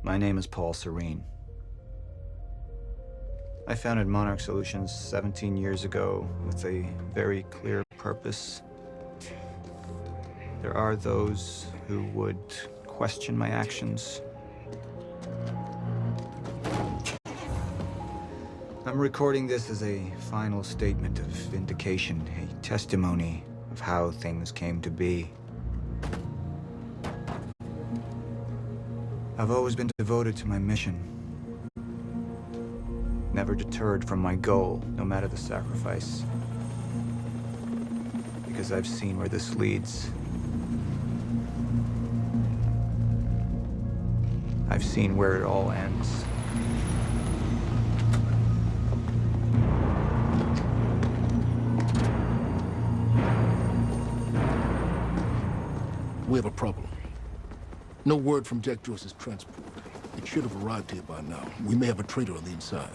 My name is Paul Serene. I founded Monarch Solutions 17 years ago with a very clear purpose. There are those who would question my actions. I'm recording this as a final statement of vindication, a testimony of how things came to be. I've always been devoted to my mission. Never deterred from my goal, no matter the sacrifice. Because I've seen where this leads. I've seen where it all ends. We have a problem. No word from Jack Joyce's transport. It should have arrived here by now. We may have a traitor on the inside.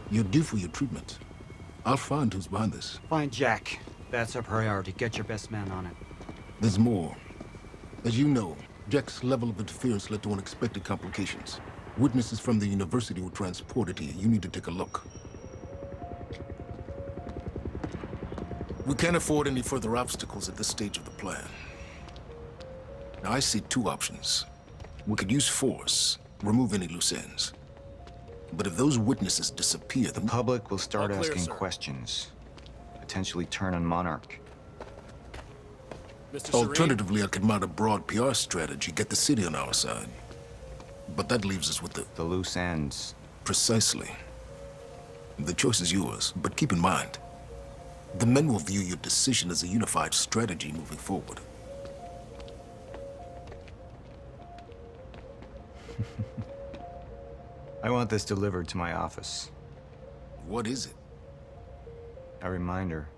You're due for your treatment. I'll find who's behind this. Find Jack. That's our priority. Get your best man on it. There's more. As you know, Jack's level of interference led to unexpected complications. Witnesses from the university were transported here. You need to take a look. We can't afford any further obstacles at this stage of the plan. Now, I see two options. We could use force, remove any loose ends. But if those witnesses disappear, The public will start asking questions. Potentially turn on Monarch. Mr. Serene? Alternatively, I could mount a broad PR strategy, get the city on our side. But that leaves us with The loose ends. Precisely. The choice is yours, but keep in mind, the men will view your decision as a unified strategy moving forward. I want this delivered to my office. What is it? A reminder.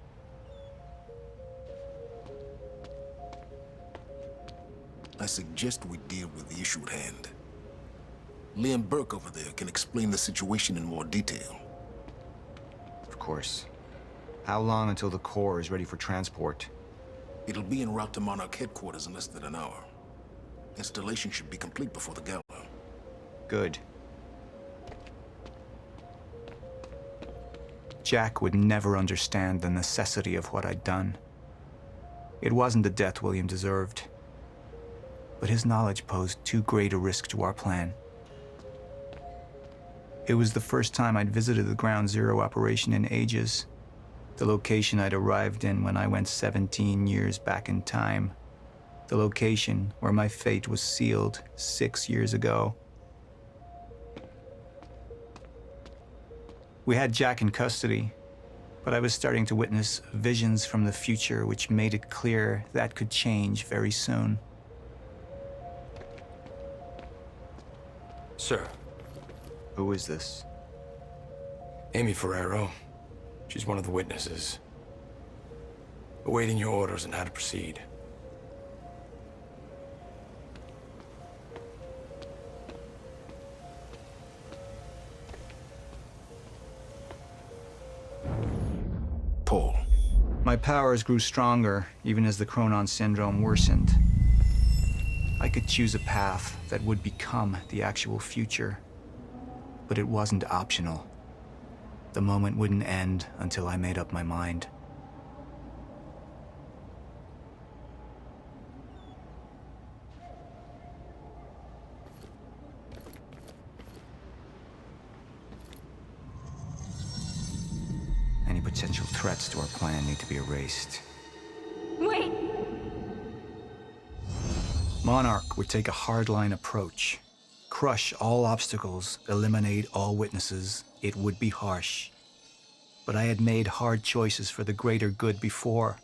I suggest we deal with the issue at hand. Liam Burke over there can explain the situation in more detail. Of course. How long until the core is ready for transport? It'll be en route to Monarch headquarters in less than an hour. Installation should be complete before the gala. Good. Jack would never understand the necessity of what I'd done. It wasn't the death William deserved, but his knowledge posed too great a risk to our plan. It was the first time I'd visited the Ground Zero operation in ages, the location I'd arrived in when I went 17 years back in time, the location where my fate was sealed 6 years ago. We had Jack in custody, but I was starting to witness visions from the future which made it clear that could change very soon. Sir, Who is this? Amy Ferrero. She's one of the witnesses. Awaiting your orders on how to proceed. Paul. My powers grew stronger, even as the Chronon syndrome worsened. I could choose a path that would become the actual future, but it wasn't optional. The moment wouldn't end until I made up my mind. Any potential threats to our plan need to be erased. Wait! Monarch would take a hardline approach. Crush all obstacles, eliminate all witnesses. It would be harsh. But I had made hard choices for the greater good before.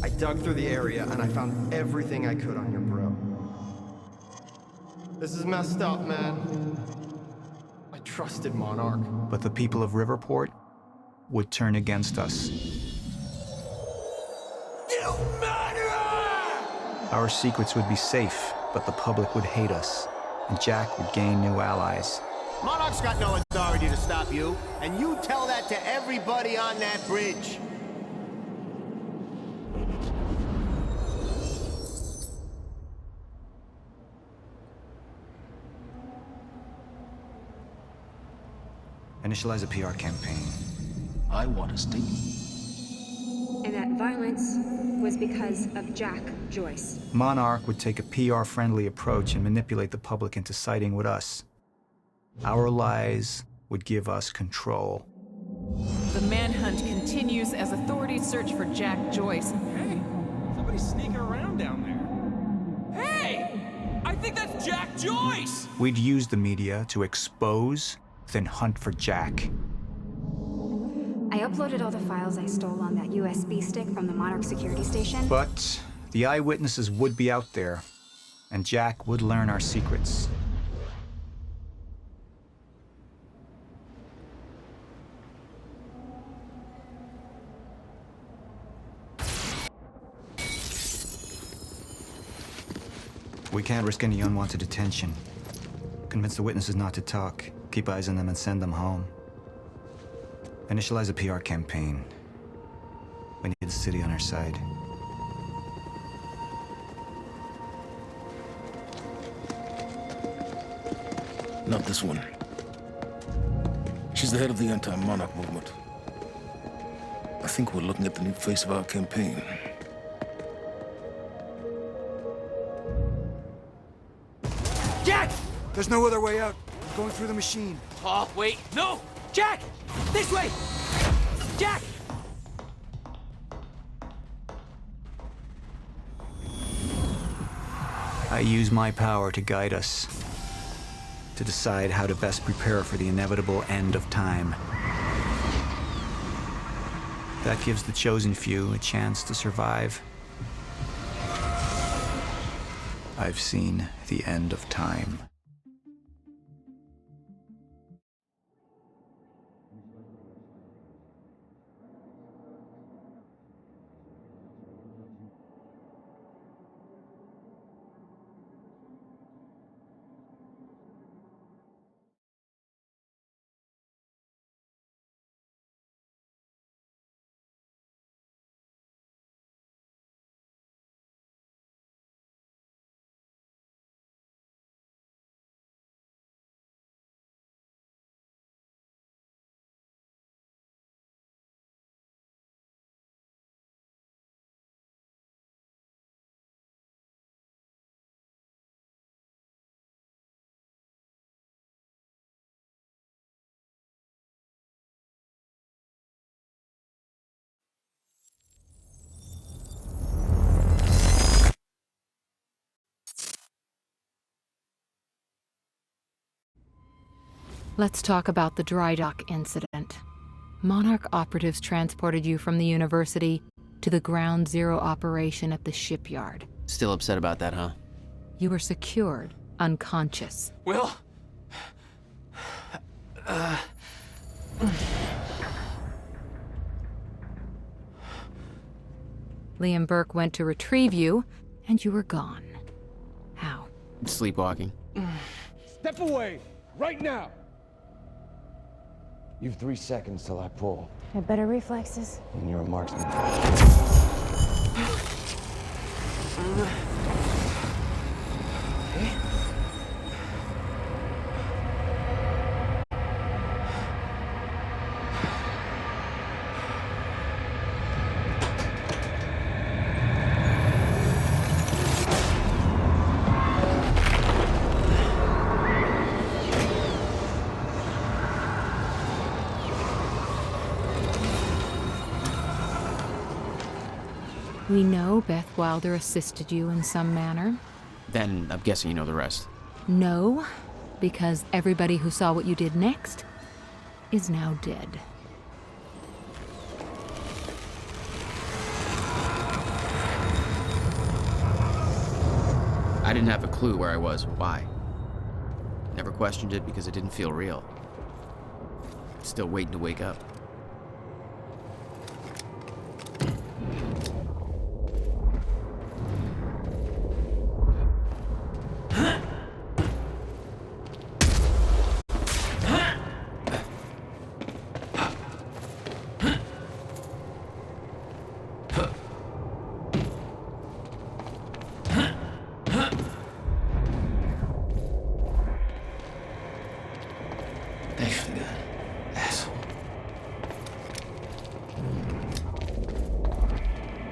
I dug through the area and I found everything I could on your bro. This is messed up, man. I trusted Monarch. But the people of Riverport would turn against us. You murderer! Our secrets would be safe, but the public would hate us, and Jack would gain new allies. Monarch's got no authority to stop you, and you tell that to everybody on that bridge. Initialize a PR campaign. I want a statement. And that violence was because of Jack Joyce. Monarch would take a PR-friendly approach and manipulate the public into siding with us. Our lies would give us control. The manhunt continues as authorities search for Jack Joyce. Hey, somebody's sneaking around down there. Hey! I think that's Jack Joyce! We'd use the media to expose, then hunt for Jack. I uploaded all the files I stole on that USB stick from the Monarch security station. But the eyewitnesses would be out there, and Jack would learn our secrets. We can't risk any unwanted attention. Convince the witnesses not to talk. Keep eyes on them and send them home. Initialize a PR campaign. We need the city on our side. Not this one. She's the head of the anti-Monarch movement. I think we're looking at the new face of our campaign. Jack! There's no other way out. We're going through the machine. Oh, wait, no! Jack! This way! Jack! I use my power to guide us, to decide how to best prepare for the inevitable end of time. That gives the chosen few a chance to survive. I've seen the end of time. Let's talk about the dry dock incident. Monarch operatives transported you from the university to the Ground Zero operation at the shipyard. Still upset about that, huh? You were secured, unconscious. Will? Liam Burke went to retrieve you, and you were gone. How? Sleepwalking. Step away! Right now! You've 3 seconds till I pull. Have better reflexes. And you're a marksman. We know Beth Wilder assisted you in some manner. Then I'm guessing you know the rest. No, because everybody who saw what you did next is now dead. I didn't have a clue where I was or why. Never questioned it because it didn't feel real. Still waiting to wake up.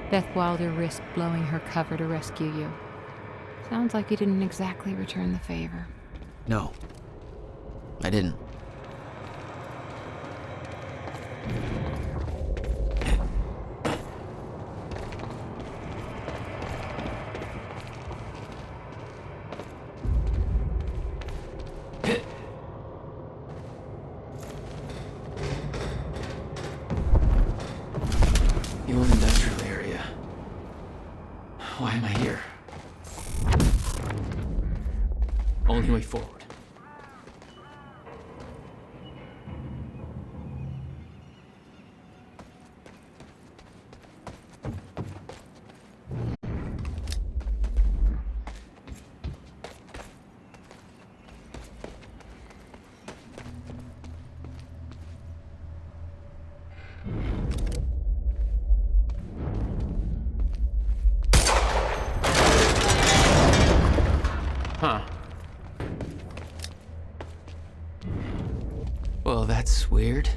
Beth Wilder risked blowing her cover to rescue you. Sounds like you didn't exactly return the favor. No, I didn't. The old industrial area. Why am I here? Only way forward. Huh. Well, that's weird.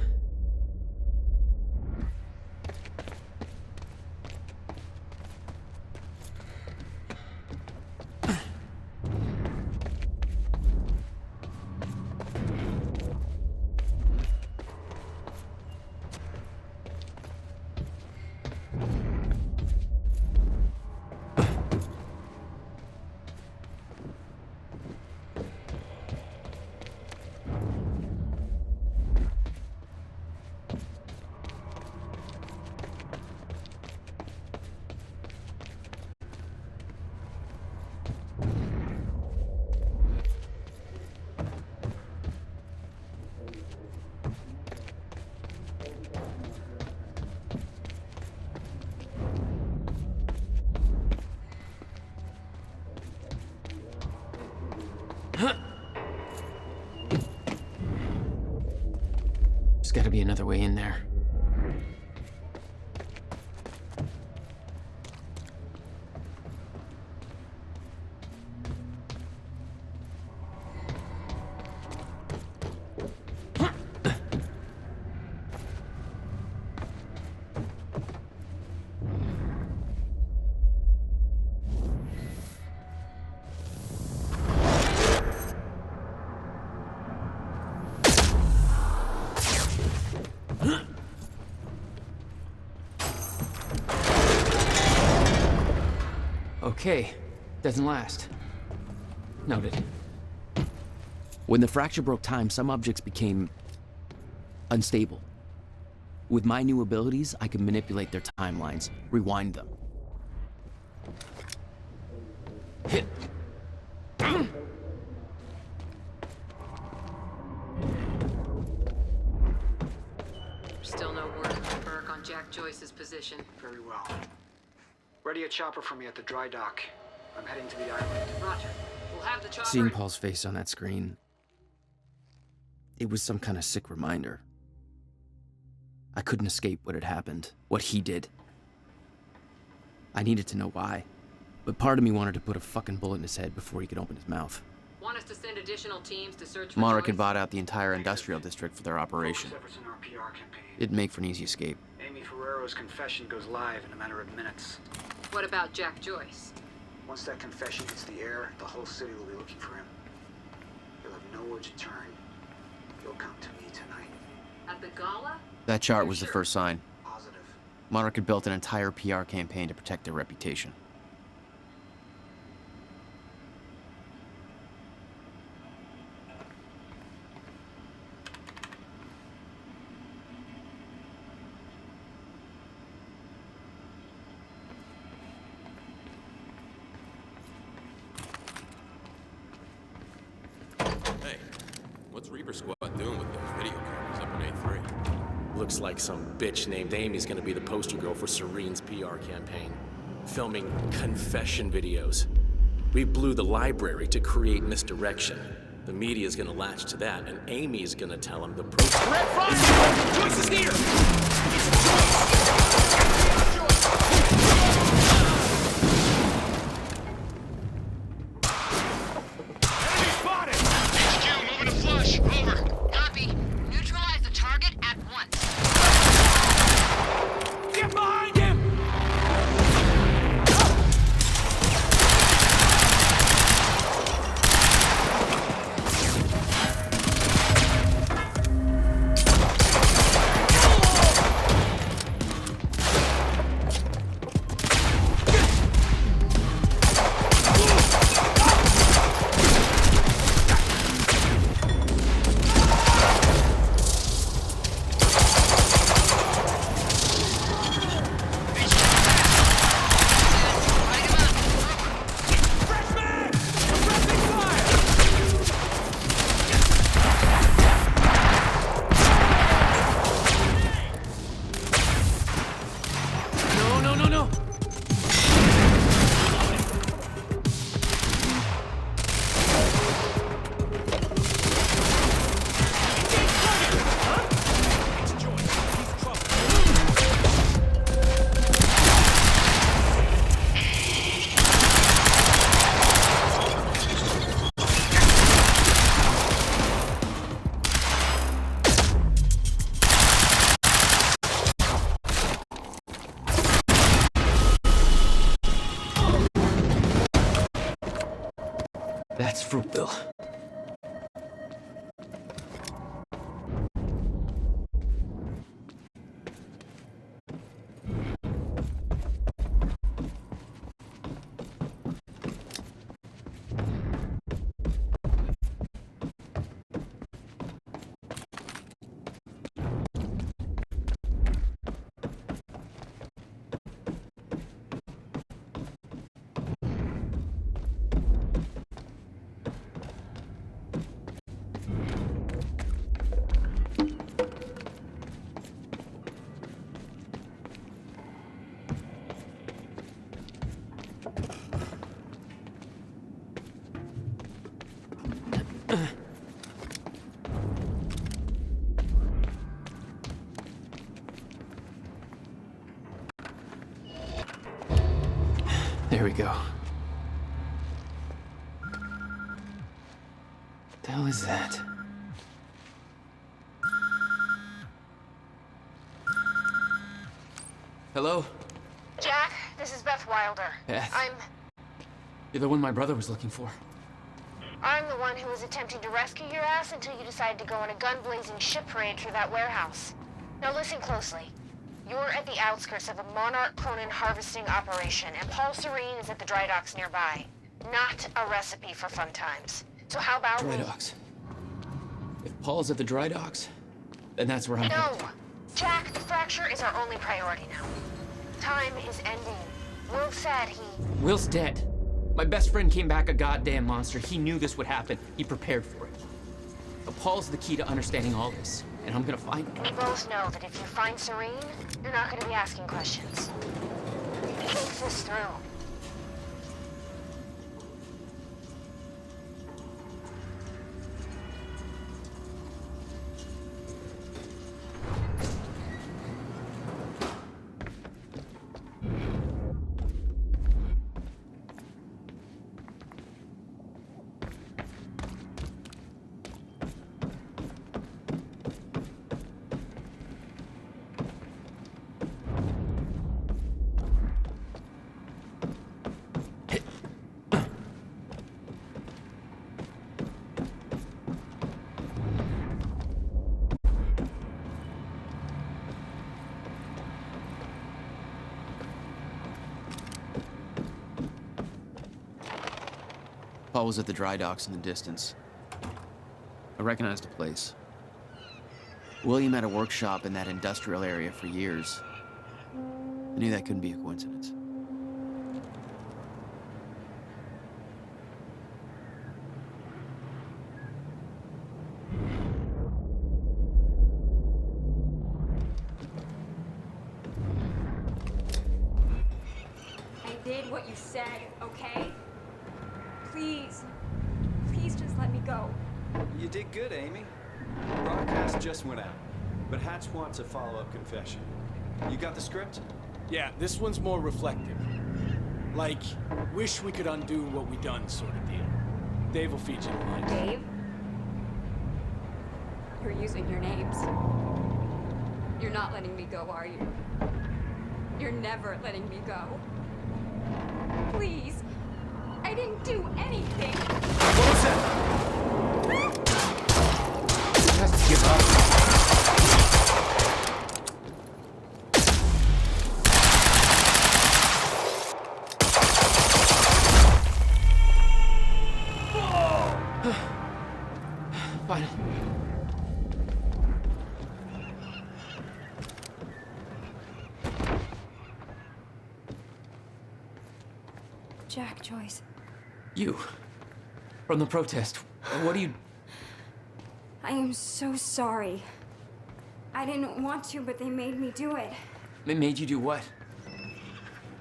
There's gotta be another way in there. Okay, doesn't last. Noted. When the fracture broke time, some objects became unstable. With my new abilities, I could manipulate their timelines, rewind them. Hit. Still no word from Burke on Jack Joyce's position. Very well. Ready a chopper for me at the dry dock. I'm heading to the island. Roger. We'll have the chopper. Seeing Paul's face on that screen, it was some kind of sick reminder. I couldn't escape what had happened, what he did. I needed to know why, but part of me wanted to put a fucking bullet in his head before he could open his mouth. Want us to send additional teams to search for Monarch had Joyce? bought out the entire industrial district for their operation. Focus efforts in our PR campaign. It'd make for an easy escape. Amy Ferrero's confession goes live in a matter of minutes. What about Jack Joyce? Once that confession hits the air, the whole city will be looking for him. He'll have nowhere to turn. He'll come to me tonight. At the gala? That chart was the first sign. Positive. Monarch had built an entire PR campaign to protect their reputation. Hey, what's Reaper Squad doing with those video cameras up in A3? Looks like some bitch named Amy's gonna be the poster girl for Serene's PR campaign. Filming confession videos. We blew the library to create misdirection. The media's gonna latch to that, and Amy's gonna tell him the pro- Red fire! Joyce is here! Copy. Neutralize the target at once. Get behind him! Fruitville. There we go. The hell is that? Hello? Jack, this is Beth Wilder. Beth? You're the one my brother was looking for. I'm the one who was attempting to rescue your ass until you decided to go on a gun-blazing ship parade through that warehouse. Now listen closely. You're at the outskirts of a Monarch Cronin harvesting operation, and Paul Serene is at the dry docks nearby. Not a recipe for fun times. So how about Dry docks. If Paul's at the dry docks, then that's where I'm No! headed. Jack, the fracture is our only priority now. Time is ending. Will said he... Will's dead. My best friend came back a goddamn monster. He knew this would happen. He prepared for it. But Paul's the key to understanding all this, and I'm gonna find him. We both know that if you find Serene, you're not gonna be asking questions. Think this through. Paul was at the dry docks in the distance. I recognized the place. William had a workshop in that industrial area for years. I knew that couldn't be a coincidence. I did what you said, okay? Please. Please just let me go. You did good, Amy. The broadcast just went out, but Hatch wants a follow-up confession. You got the script? Yeah, this one's more reflective. Like, wish we could undo what we done sort of deal. Dave will feed you the lines. Dave? You're using your names. You're not letting me go, are you? You're never letting me go. Please. I didn't do anything. What was that? He has to give up. Fine. Jack Joyce. You. From the protest. What do you... I am so sorry. I didn't want to, but they made me do it. They made you do what?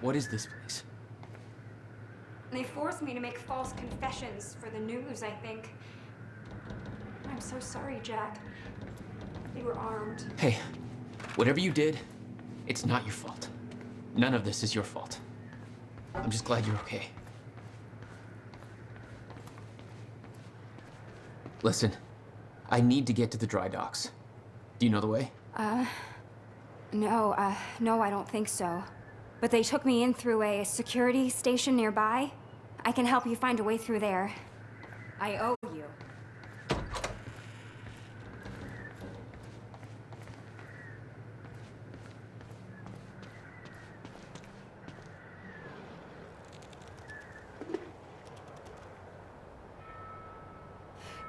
What is this place? They forced me to make false confessions for the news, I think. I'm so sorry, Jack. They were armed. Hey, whatever you did, it's not your fault. None of this is your fault. I'm just glad you're okay. Listen, I need to get to the dry docks. Do you know the way? No, I don't think so. But they took me in through a security station nearby. I can help you find a way through there. I owe you.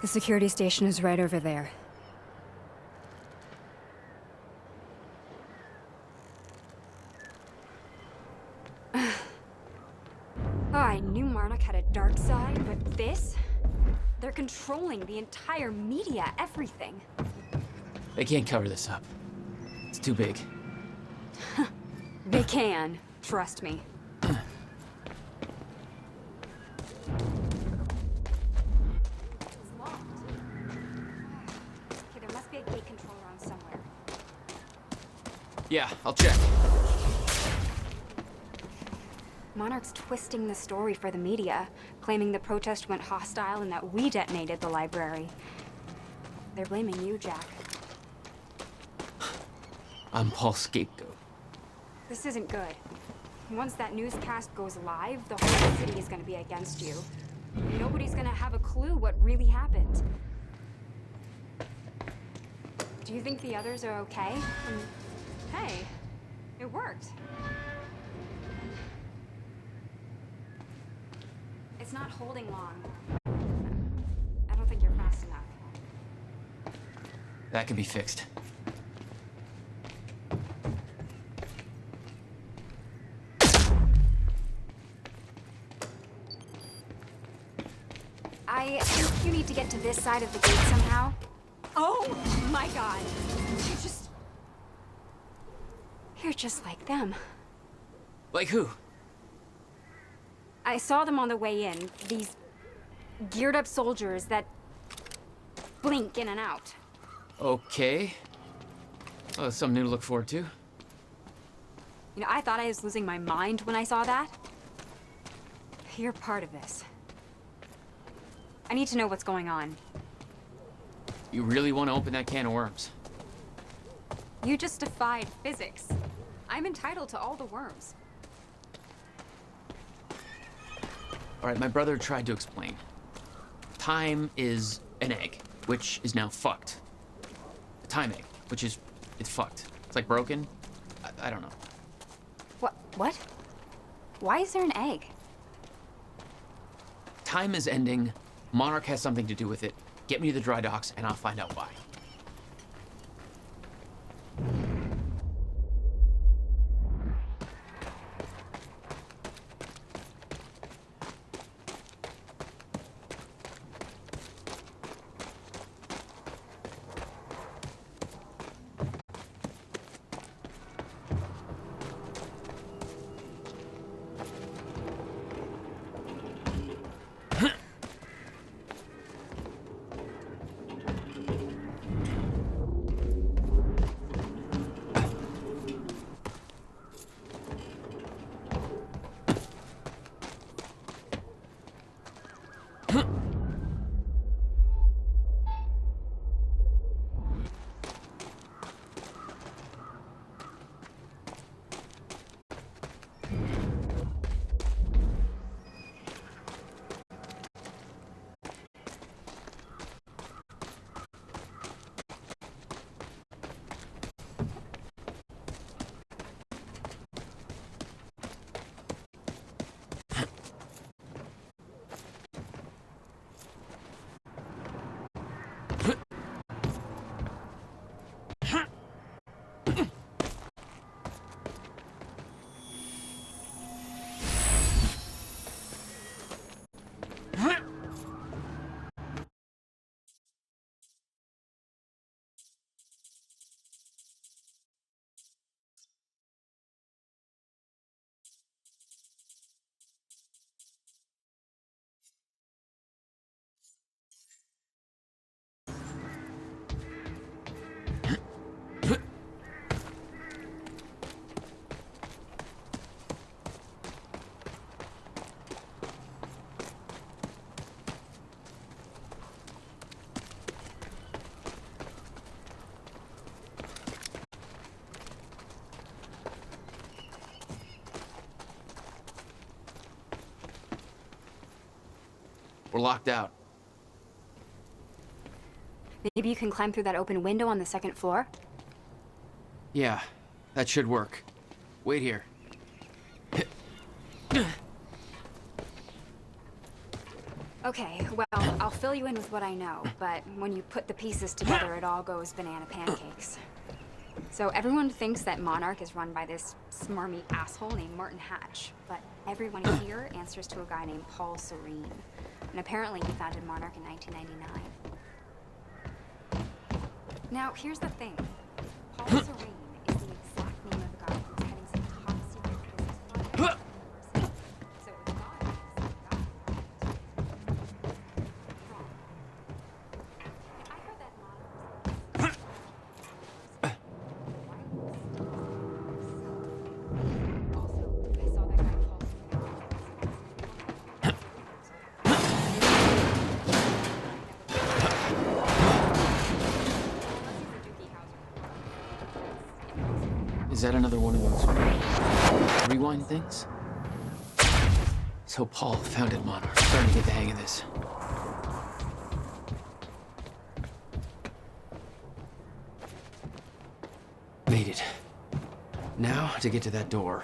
The security station is right over there. Oh, I knew Monarch had a dark side, but this? They're controlling the entire media, everything. They can't cover this up. It's too big. They can, trust me. Okay, there must be a gate control around somewhere. Yeah, I'll check. Monarch's twisting the story for the media, claiming the protest went hostile and that we detonated the library. They're blaming you, Jack. I'm Paul's scapegoat. This isn't good. Once that newscast goes live, the whole city is gonna be against you. Nobody's gonna have a clue what really happened. Do you think the others are okay? Hey, it worked. It's not holding long. I don't think you're fast enough. That can be fixed. I think you need to get to this side of the gate somehow. Oh my god. You're just like them. Like who? I saw them on the way in. These geared up soldiers that blink in and out. Okay. Oh, something new to look forward to. You know, I thought I was losing my mind when I saw that. You're part of this. I need to know what's going on. You really want to open that can of worms? You just defied physics. I'm entitled to all the worms. All right, my brother tried to explain. Time is an egg, which is now fucked. A time egg, which is, it's fucked. It's like broken. I don't know. What? Why is there an egg? Time is ending. Monarch has something to do with it. Get me to the dry docks and I'll find out why. We're locked out. Maybe you can climb through that open window on the second floor? Yeah, that should work. Wait here. Okay, well, I'll fill you in with what I know, but when you put the pieces together, it all goes banana pancakes. So everyone thinks that Monarch is run by this smarmy asshole named Martin Hatch, but everyone here answers to a guy named Paul Serene. And apparently he founded Monarch in 1999. Now, here's the thing. Paul Serene is the exact name of the guy who's heading some top secret business project. So it's not the same guy. I heard that Monarch Is that another one of those rewind things? So Paul founded Monarch. Starting to get the hang of this. Made it. Now to get to that door.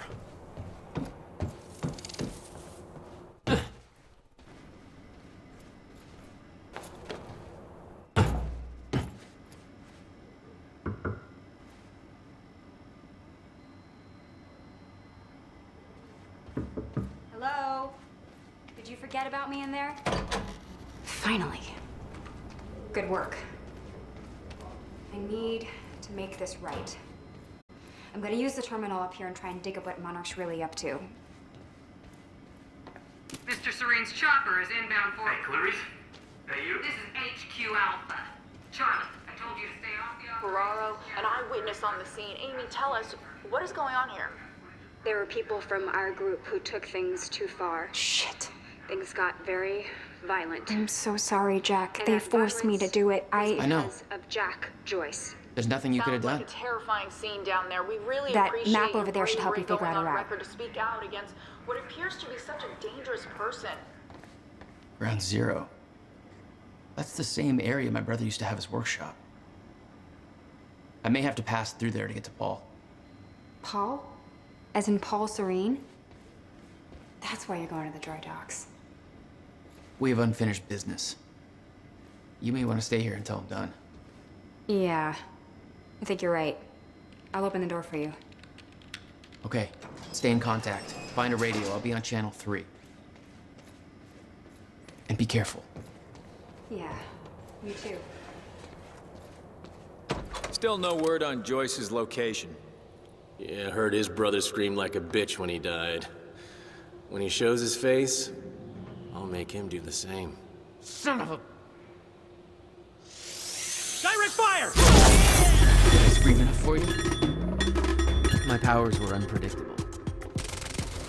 Hello? Did you forget about me in there? Finally. Good work. I need to make this right. I'm gonna use the terminal up here and try and dig up what Monarch's really up to. Mr. Serene's chopper is inbound for... Hey, Clarice? Hey, you? This is HQ Alpha. Charlie, I told you to stay off the operation. Ferraro, an eyewitness on the scene. Amy, tell us, what is going on here? There were people from our group who took things too far. Shit. Things got very violent. I'm so sorry, Jack. They forced me to do it. I know. Because of Jack Joyce. There's nothing you could have done. Sounds like a terrifying scene down there. We really That appreciate map your over there should help you bravery figure out a going on route. record to speak out against what appears to be such a dangerous person. Ground Zero. That's the same area my brother used to have his workshop. I may have to pass through there to get to Paul. Paul? As in Paul Serene? That's why you're going to the dry docks. We have unfinished business. You may want to stay here until I'm done. Yeah. I think you're right. I'll open the door for you. Okay, stay in contact. Find a radio. I'll be on channel 3. And be careful. Yeah, you too. Still no word on Joyce's location. Yeah, I heard his brother scream like a bitch when he died. When he shows his face, I'll make him do the same. Son of a... Direct fire! Did I scream enough for you? My powers were unpredictable.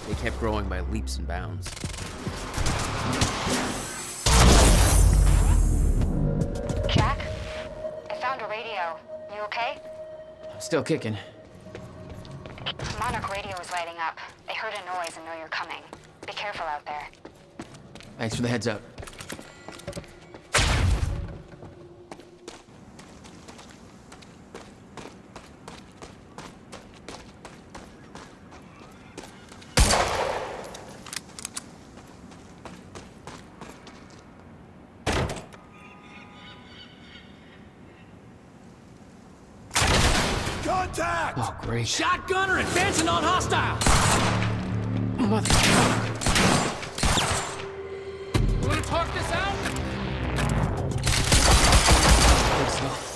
They kept growing by leaps and bounds. Jack? I found a radio. You okay? I'm still kicking. Monarch radio is lighting up. They heard a noise and know you're coming. Be careful out there. Thanks for the heads up. Contact! Oh, great. Shotgunner advancing on hostile! Mother... You wanna talk this out? I think so.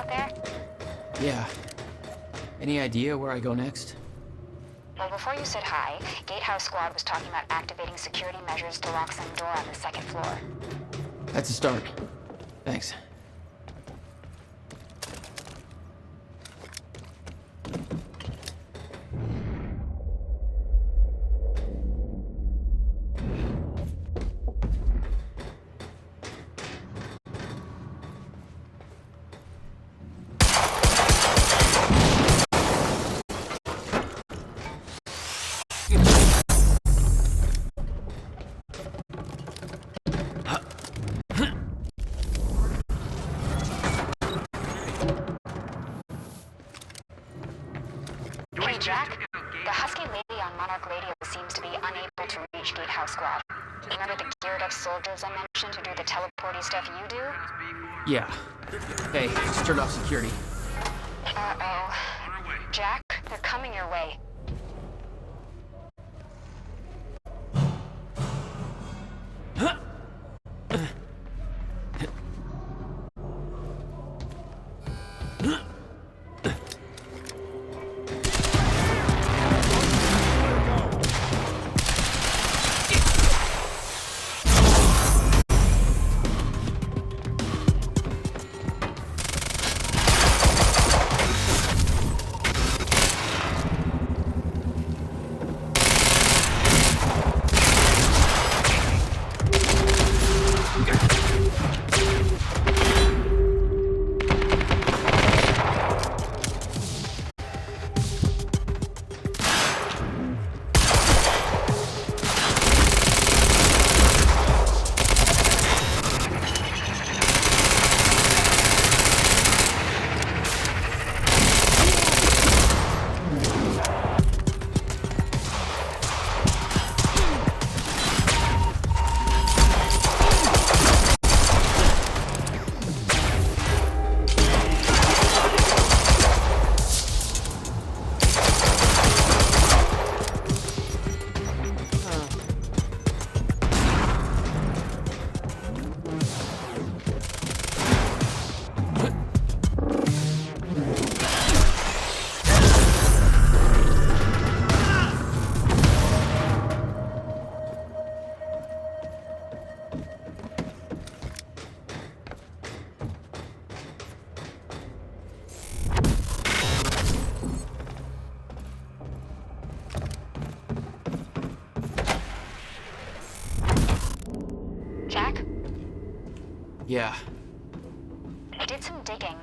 out there? Yeah. Any idea where I go next? Well, before you said hi, Gatehouse Squad was talking about activating security measures to lock some door on the second floor. That's a start. Thanks. Hey, Jack. The Husky lady on Monarch Radio seems to be unable to reach Gatehouse Squad. Remember the geared-up soldiers I mentioned who do the teleporty stuff you do? Yeah. Hey, just turned off security. Uh-oh. Jack, they're coming your way. Yeah. I did some digging.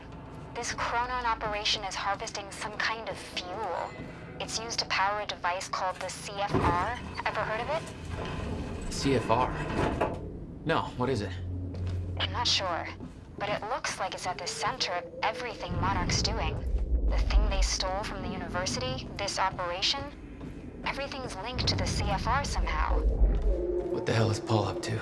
This Chronon operation is harvesting some kind of fuel. It's used to power a device called the CFR. Ever heard of it? CFR? No, what is it? I'm not sure, but it looks like it's at the center of everything Monarch's doing. The thing they stole from the university, this operation, everything's linked to the CFR somehow. What the hell is Paul up to?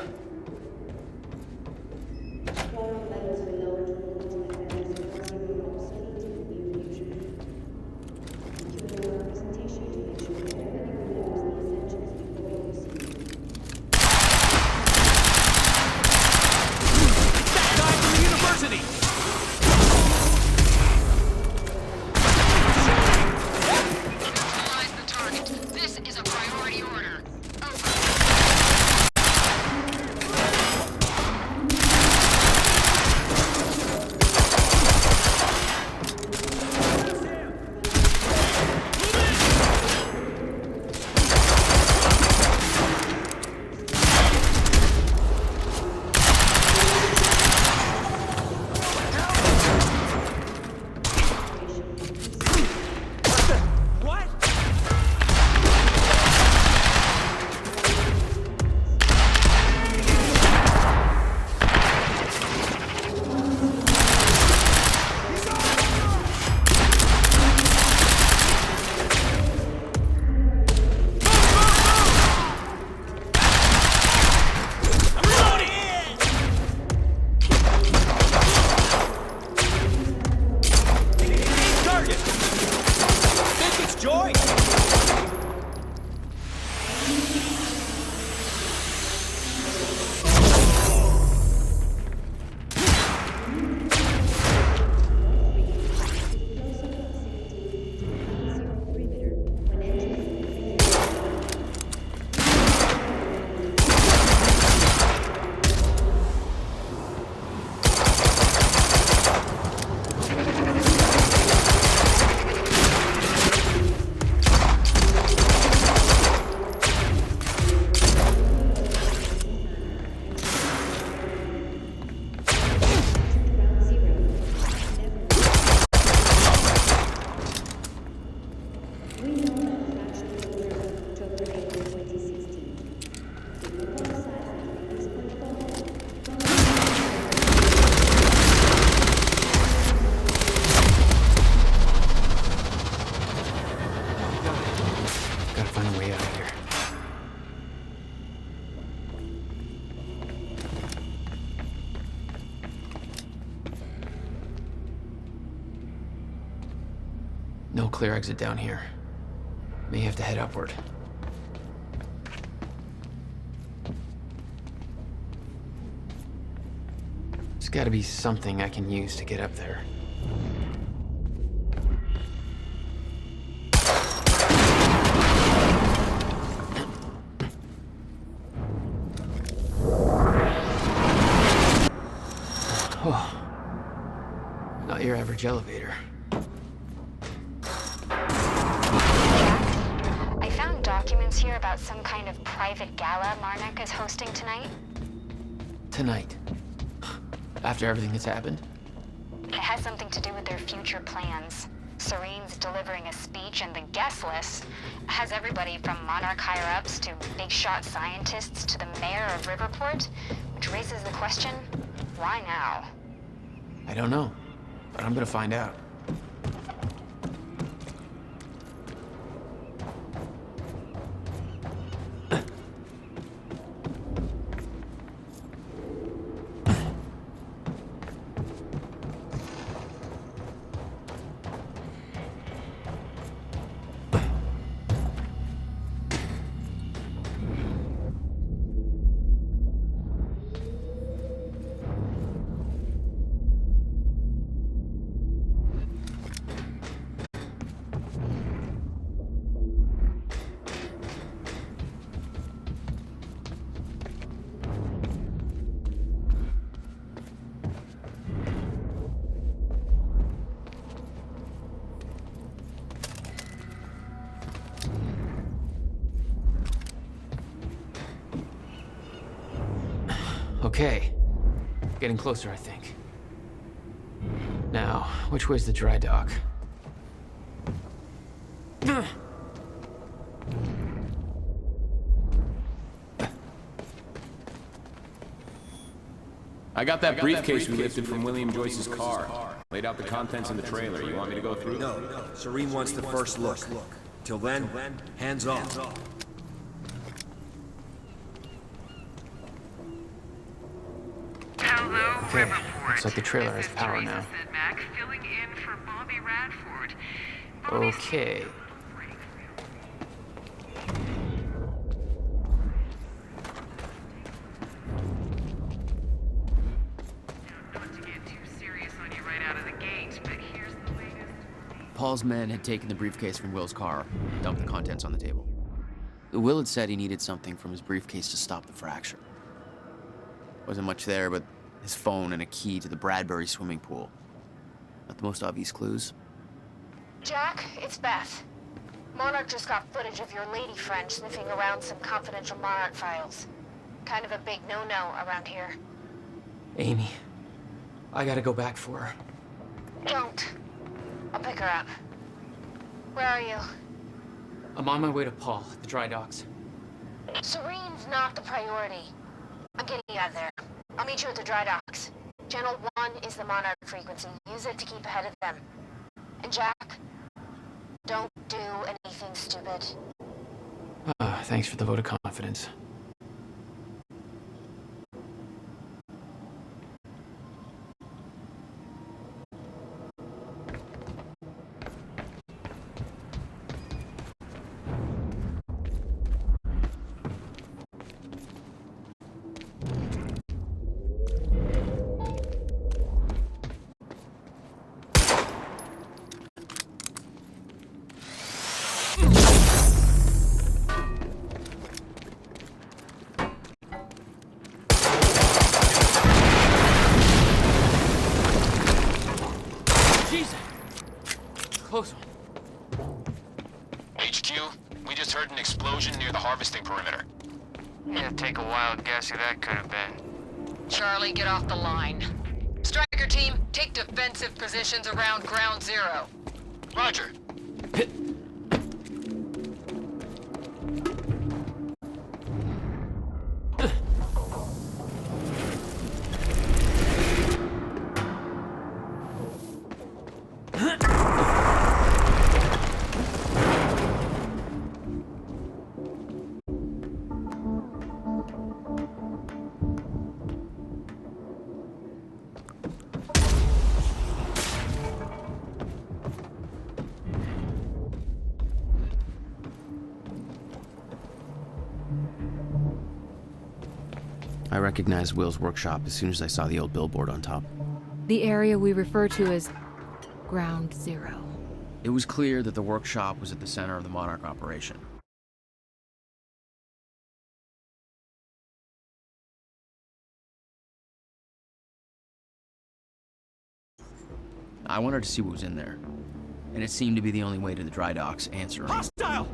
No clear exit down here. May have to head upward. There's gotta be something I can use to get up there. Oh. Not your average elevator. I found documents here about some kind of private gala Marnek is hosting tonight. Tonight. After everything that's happened? It has something to do with their future plans. Serene's delivering a speech, and the guest list has everybody from Monarch higher-ups to big-shot scientists to the mayor of Riverport, which raises the question, why now? I don't know, but I'm gonna find out. Okay. Getting closer, I think. Now, which way's the dry dock? I got that briefcase we lifted from William Joyce's car. Laid out the contents in the trailer. You want me to go through? No. Serene wants the first look. Till then, hands off. Okay, looks like the trailer has power now. Okay. Paul's men had taken the briefcase from Will's car, dumped the contents on the table. Will had said he needed something from his briefcase to stop the fracture. Wasn't much there, but his phone and a key to the Bradbury swimming pool. Not the most obvious clues. Jack, it's Beth. Monarch just got footage of your lady friend sniffing around some confidential Monarch files. Kind of a big no-no around here. Amy, I gotta go back for her. Don't. I'll pick her up. Where are you? I'm on my way to Paul at the dry docks. Serene's not the priority. I'm getting you out of there. I'll meet you at the dry docks. Channel 1 is the Monarch frequency. Use it to keep ahead of them. And Jack, don't do anything stupid. Thanks for the vote of confidence. Close one. HQ, we just heard an explosion near the harvesting perimeter. Yeah, take a wild guess who that could have been. Charlie, get off the line. Striker team, take defensive positions around Ground Zero. Roger. recognized Will's workshop as soon as I saw the old billboard on top. The area we refer to as Ground Zero. It was clear that the workshop was at the center of the Monarch operation. I wanted to see what was in there, and it seemed to be the only way to the dry docks answering. Hostile!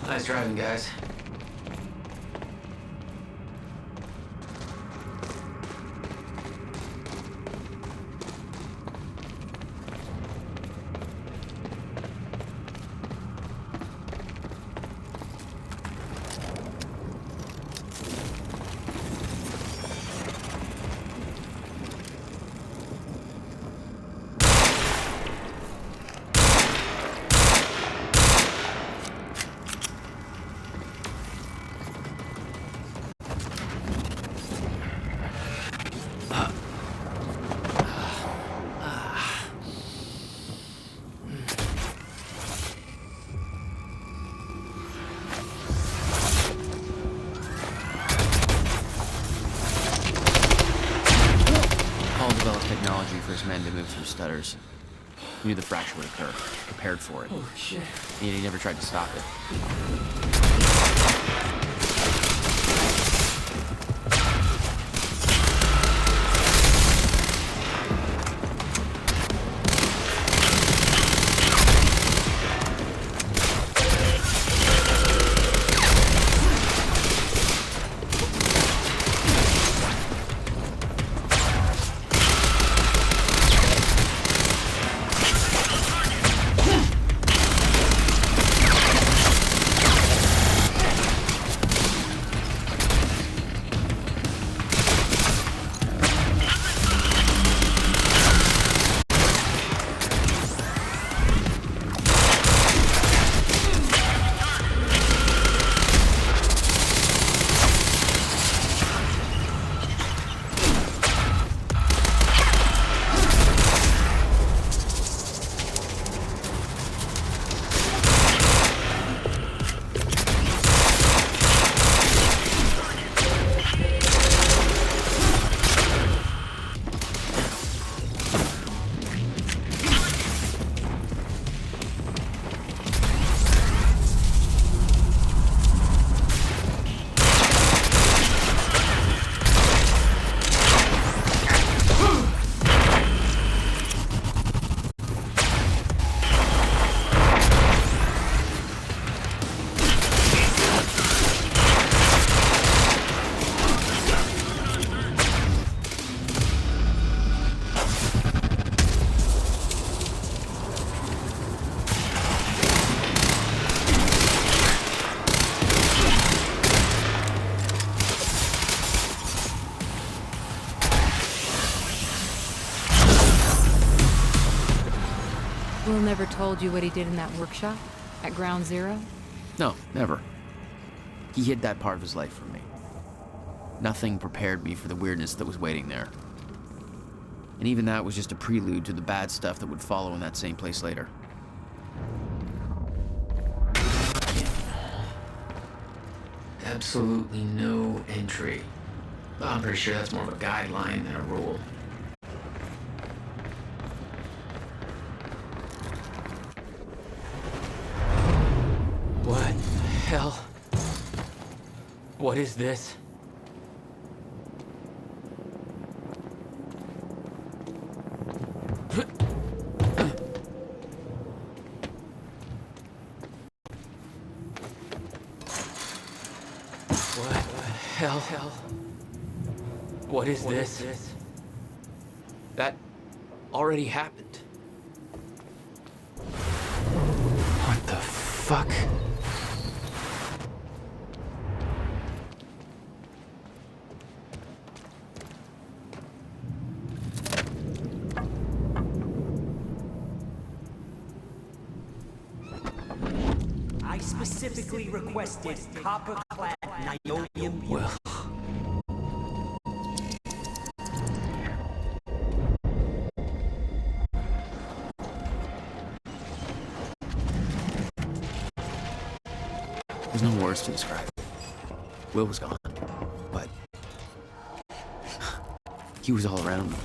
Nice driving, guys. Technology for his men to move through stutters. He knew the fracture would occur, prepared for it. Oh, shit. And he never tried to stop it. never told you what he did in that workshop at Ground Zero? No, never. He hid that part of his life from me. Nothing prepared me for the weirdness that was waiting there. And even that was just a prelude to the bad stuff that would follow in that same place later. Absolutely no entry. I'm pretty sure that's more of a guideline than a rule. What the hell? What is this? Hell. What is this? That already happened. What the fuck? I specifically requested copper-clad niobium. Well. There's no words to describe it. Will was gone, but he was all around me.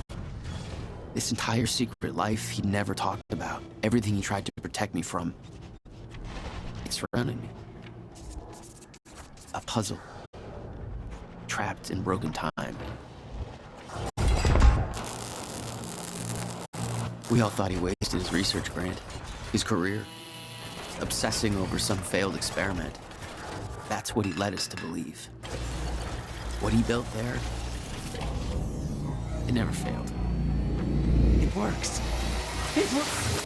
This entire secret life he'd never talked about, everything he tried to protect me from, it surrounded me. A puzzle, trapped in broken time. We all thought he wasted his research grant, his career, obsessing over some failed experiment. That's what he led us to believe. What he built there, it never failed. It works. It works.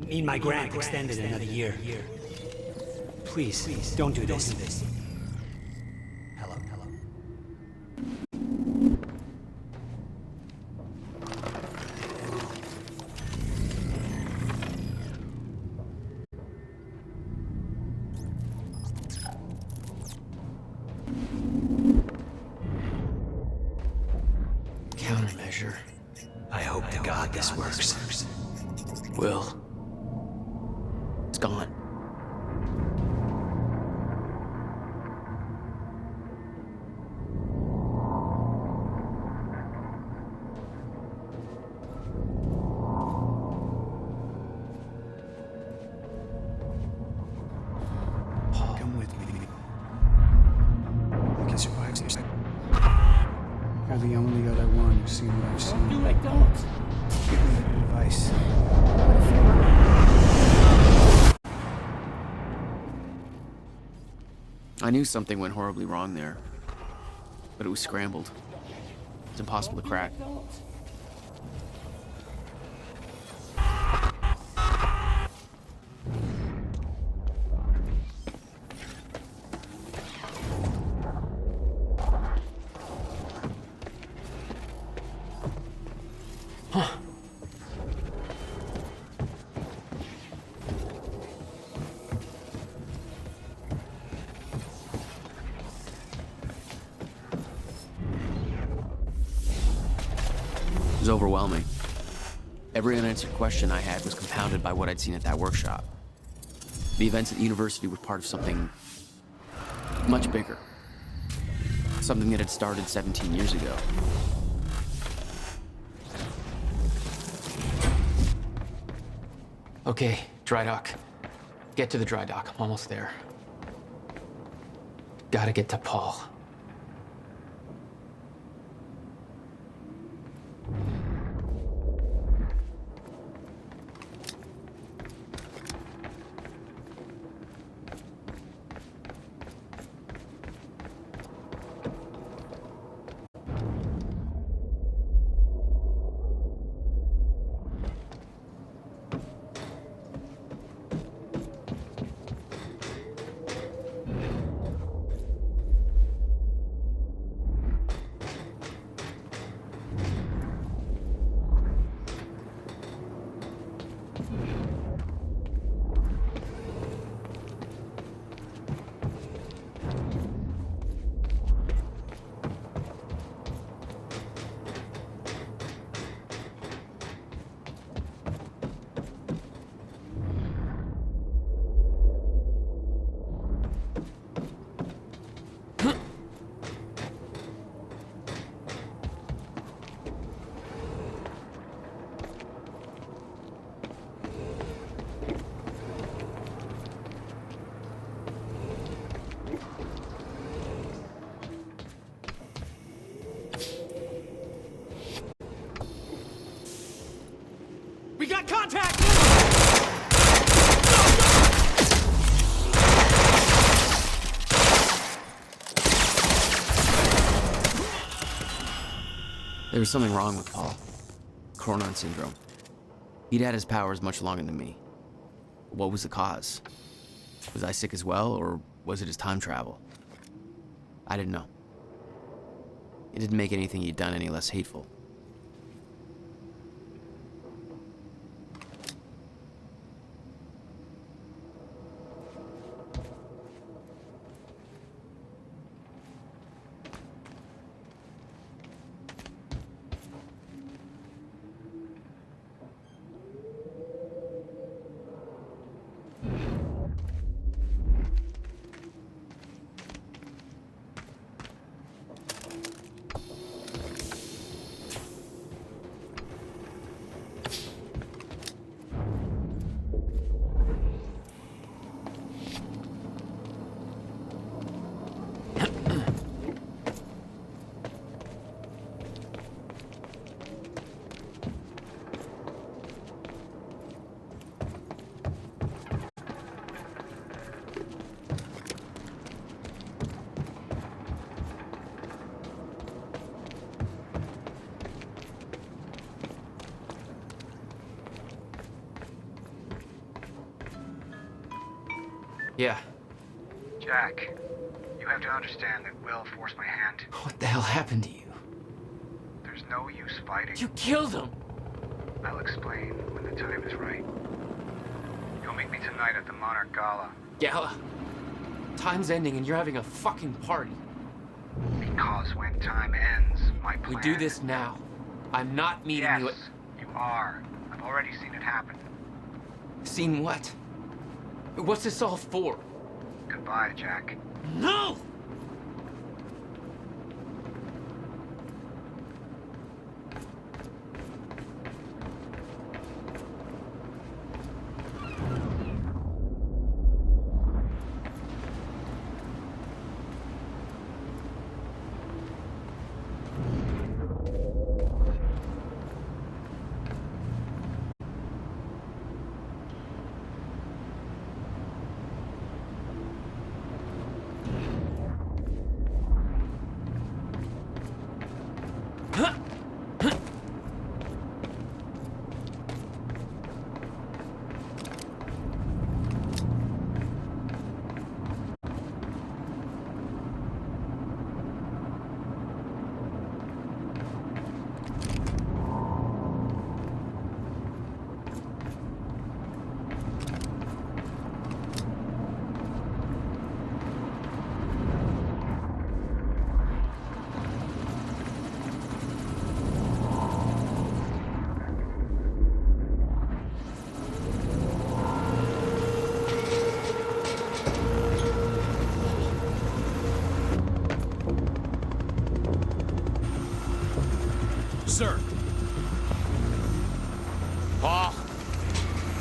Need my grant extended another year. Please, don't do this. Hello. Countermeasure. I hope to God this works. Will. It's gone. Come with me. I can survive this. You're the only other one who's seen what I've seen. Do it, don't. Give me advice. I knew something went horribly wrong there, but it was scrambled. It's impossible to crack. It was overwhelming. Every unanswered question I had was compounded by what I'd seen at that workshop. The events at the university were part of something much bigger. Something that had started 17 years ago. Okay, dry dock. Get to the dry dock. I'm almost there. Gotta get to Paul. got contact! There was something wrong with Paul. Chronon syndrome. He'd had his powers much longer than me. What was the cause? Was I sick as well, or was it his time travel? I didn't know. It didn't make anything he'd done any less hateful. Yeah. Jack, you have to understand that Will forced my hand. What the hell happened to you? There's no use fighting. You killed him! I'll explain when the time is right. You'll meet me tonight at the Monarch Gala. Gala? Time's ending and you're having a fucking party. Because when time ends, my plan... We do this now. I'm not meeting you at... Yes, you are. I've already seen it happen. Seen what? What's this all for? Goodbye, Jack. No! Sir. Paul!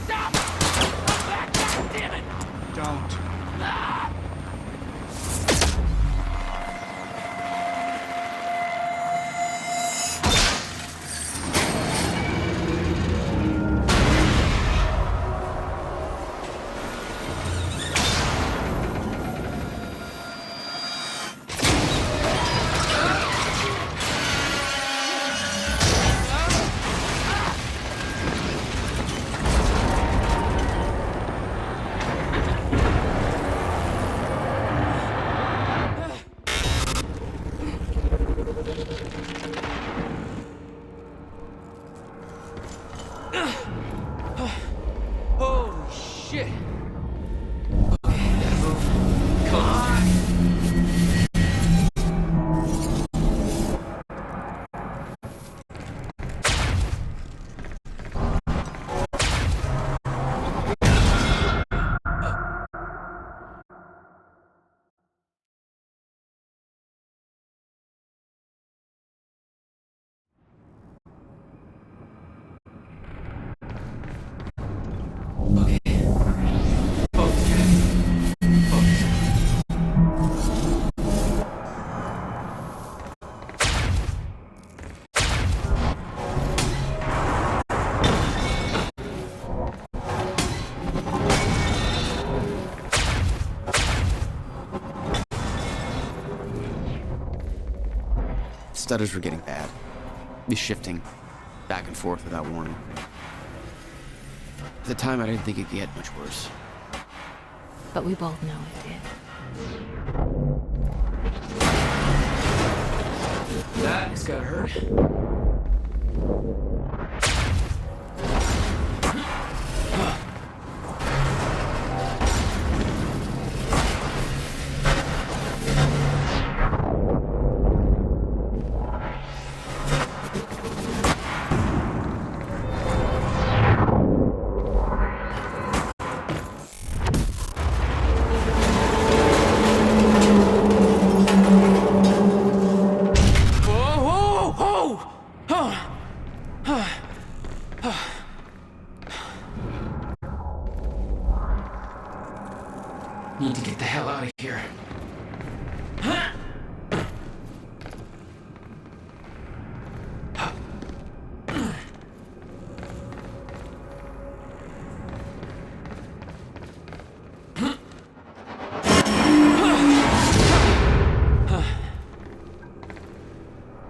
Stop! Come back, goddammit! Don't. stutters were getting bad. Be shifting back and forth without warning. At the time, I didn't think it could get much worse. But we both know it did. That has gotta hurt. Need to get the hell out of here.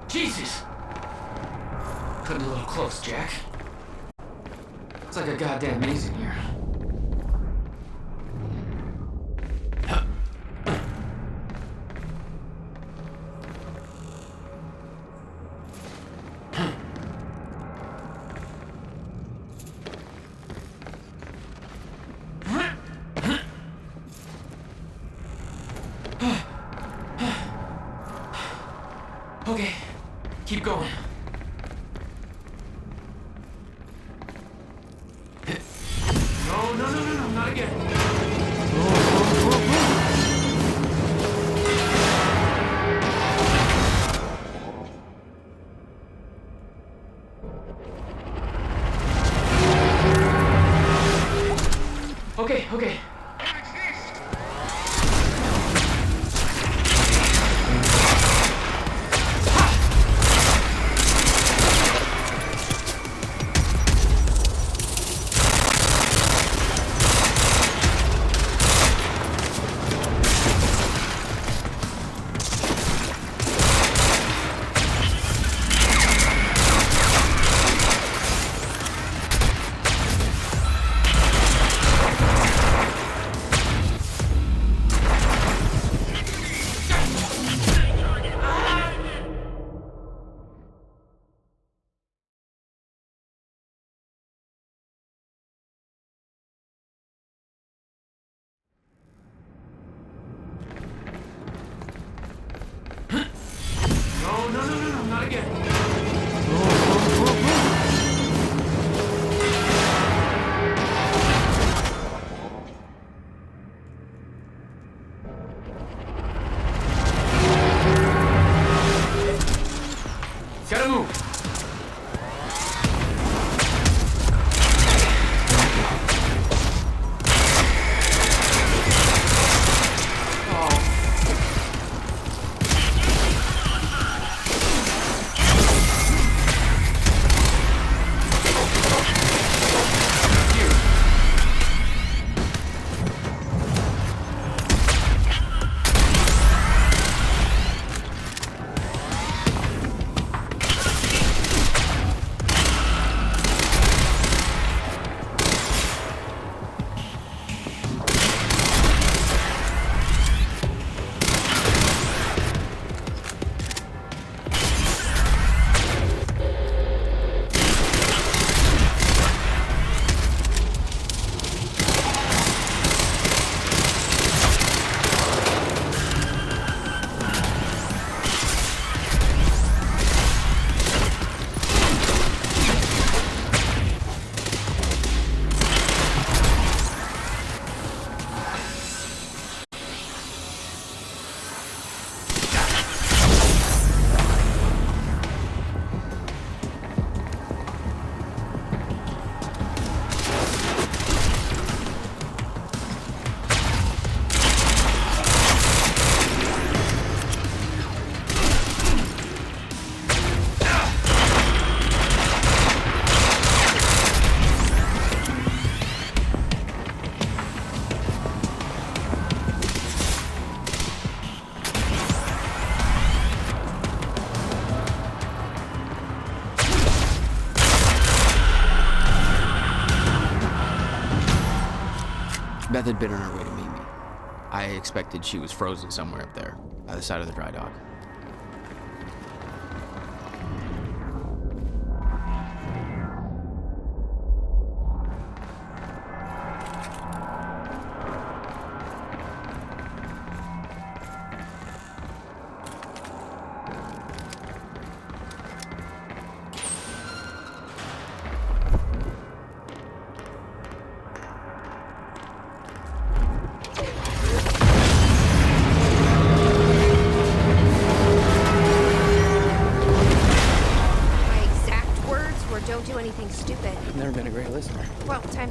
Jesus! Cutting a little close, Jack. It's like a goddamn maze in here. Okay, keep going. No, not again. Okay. Beth had been on her way to meet me. I expected she was frozen somewhere up there, by the side of the dry dock.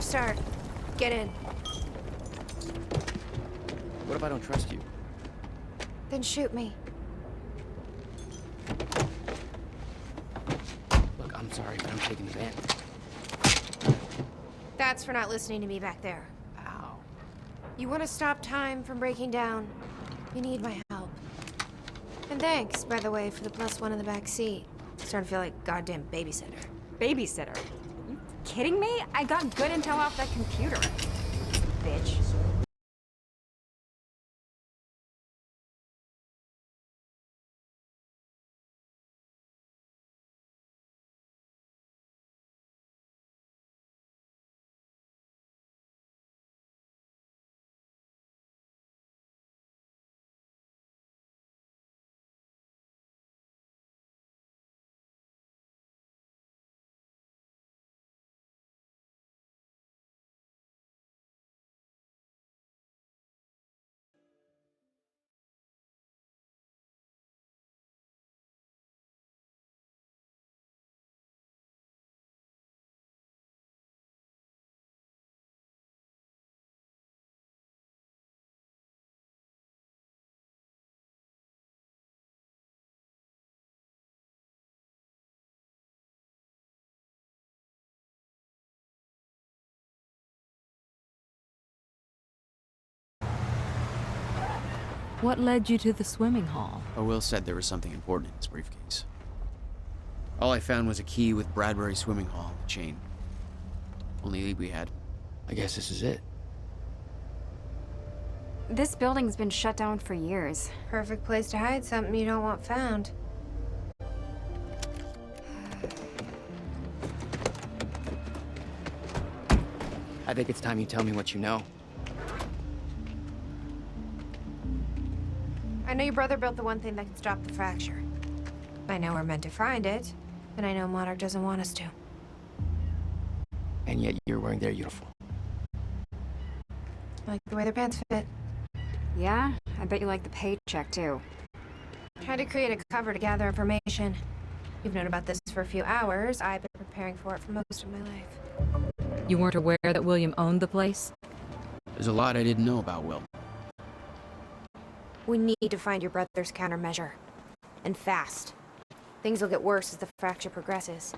Start. Get in. What if I don't trust you? Then shoot me. Look, I'm sorry, but I'm taking the van. That's for not listening to me back there. Ow. You want to stop time from breaking down? You need my help. And thanks, by the way, for the +1 in the back seat. Starting to feel like goddamn babysitter. Babysitter? You kidding me? I got good intel off that computer. Bitch. What led you to the swimming hall? Will said there was something important in his briefcase. All I found was a key with Bradbury Swimming Hall on the chain. Only lead we had. I guess this is it. This building's been shut down for years. Perfect place to hide something you don't want found. I think it's time you tell me what you know. I know your brother built the one thing that can stop the fracture. I know we're meant to find it, but I know Monarch doesn't want us to. And yet you're wearing their uniform. Like the way their pants fit. Yeah? I bet you like the paycheck, too. Tried to create a cover to gather information. You've known about this for a few hours. I've been preparing for it for most of my life. You weren't aware that William owned the place? There's a lot I didn't know about Will. We need to find your brother's countermeasure. And fast. Things will get worse as the fracture progresses.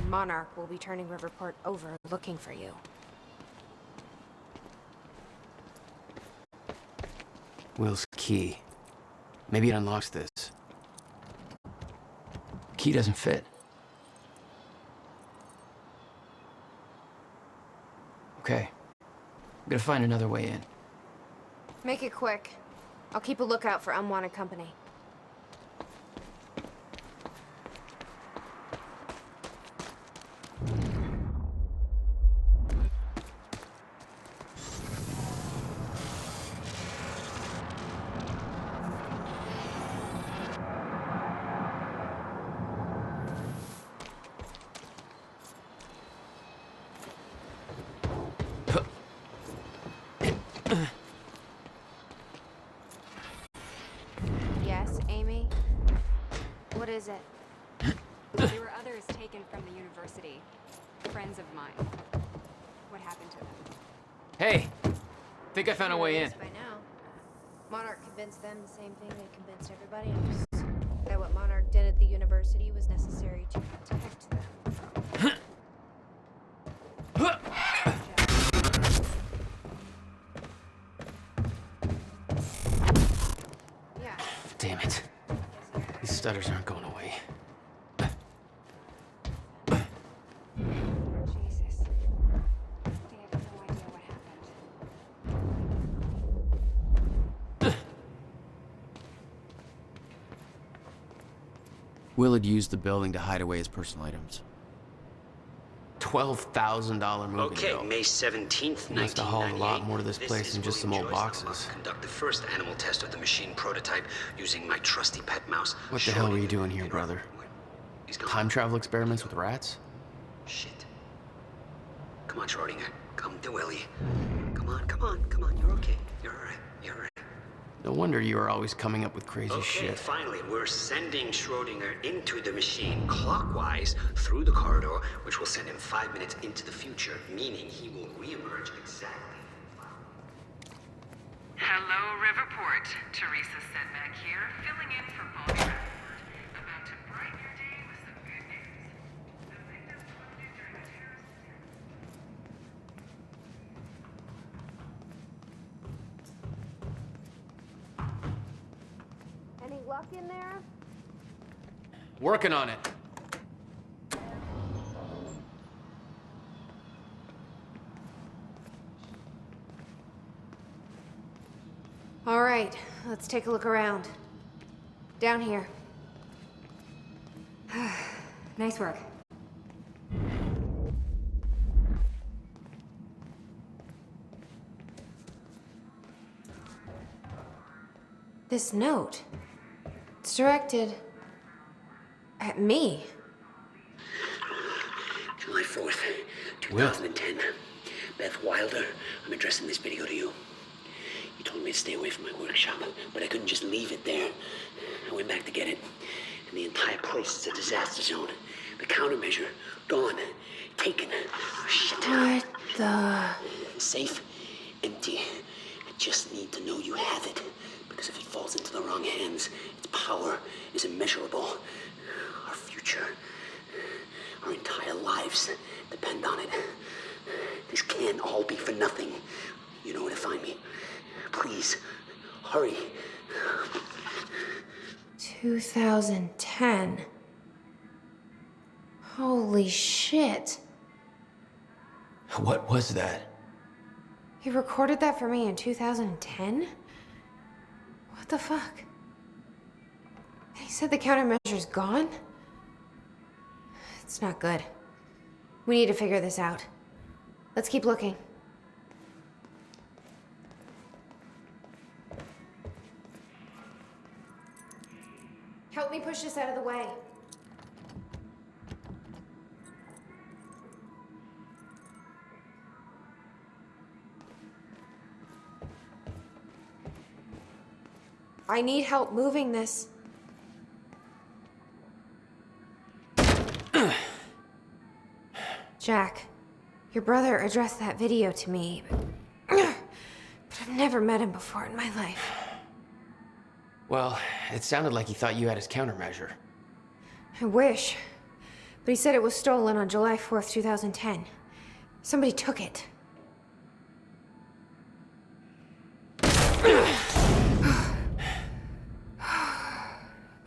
Monarch will be turning Riverport over looking for you. Will's key. Maybe it unlocks this. Key doesn't fit. Okay. I'm gonna find another way in. Make it quick. I'll keep a lookout for unwanted company. Yes, Amy? What is it? There were others taken from the university. Friends of mine. What happened to them? Hey! Think I found a way in. By now. Monarch convinced them the same thing they convinced everybody else. That what Monarch did at the university was necessary to protect them. Yeah. Damn it. These stutters aren't going away. Jesus. They have no idea what happened. Will had used the building to hide away his personal items. $12,000 moving Okay, bill. May 17th, He must have hauled a lot 1998. more to this place than just some old boxes. Conduct the first animal test of the machine prototype using my trusty pet mouse. What the hell were you doing here, brother? Time travel experiments with rats? Shit. Come on, Schrodinger. Come to Willie. Come on, come on, come on. You're okay. You're alright. You're alright. No wonder you were always coming up with crazy Okay, shit. finally, we're sending Schrodinger into the machine clockwise through the corridor, which will send him 5 minutes into the future, meaning he will reemerge exactly. Hello, Riverport. Teresa Sedmak here, filling in for Bobby Redford. About to brighten your day with some good news. The victims wounded during a terrorist Any luck in there? Working on it. All right, let's take a look around. Down here. Nice work. This note. It's directed at me. July 4th, 2010. Beth Wilder, I'm addressing this video to you. You told me to stay away from my workshop, but I couldn't just leave it there. I went back to get it, and the entire place is a disaster zone. The countermeasure, gone. Taken. Shit. What the... Safe, empty. I just need to know you have it, because if it falls into the wrong hands, its power is immeasurable. Our future, our entire lives depend on it. This can't all be for nothing. You know where to find me. Please, hurry. 2010. Holy shit. What was that? He recorded that for me in 2010? What the fuck? And he said the countermeasure's gone? It's not good. We need to figure this out. Let's keep looking. Help me push this out of the way. I need help moving this. Jack, your brother addressed that video to me, but I've never met him before in my life. Well, it sounded like he thought you had his countermeasure. I wish. But he said it was stolen on July 4th, 2010. Somebody took it.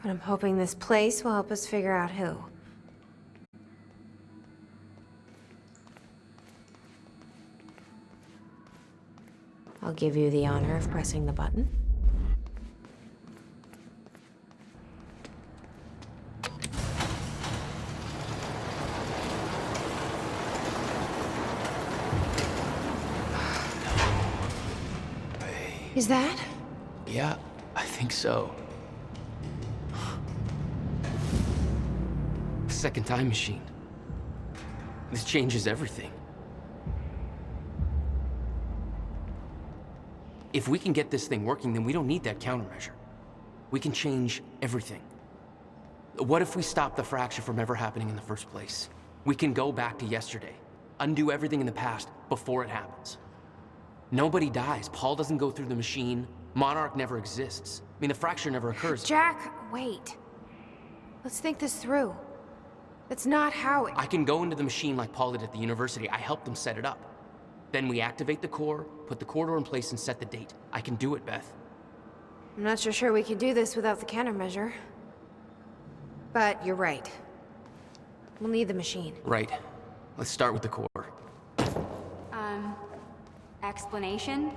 But I'm hoping this place will help us figure out who. I'll give you the honor of pressing the button. Is that? Yeah, I think so. Second time machine. This changes everything. If we can get this thing working, then we don't need that countermeasure. We can change everything. What if we stop the fracture from ever happening in the first place? We can go back to yesterday, undo everything in the past before it happens. Nobody dies. Paul doesn't go through the machine. Monarch never exists. I mean, the fracture never occurs. Jack, wait. Let's think this through. That's not how it... I can go into the machine like Paul did at the university. I helped them set it up. Then we activate the core, put the corridor in place, and set the date. I can do it, Beth. I'm not so sure we can do this without the countermeasure. But you're right. We'll need the machine. Right. Let's start with the core. Explanation?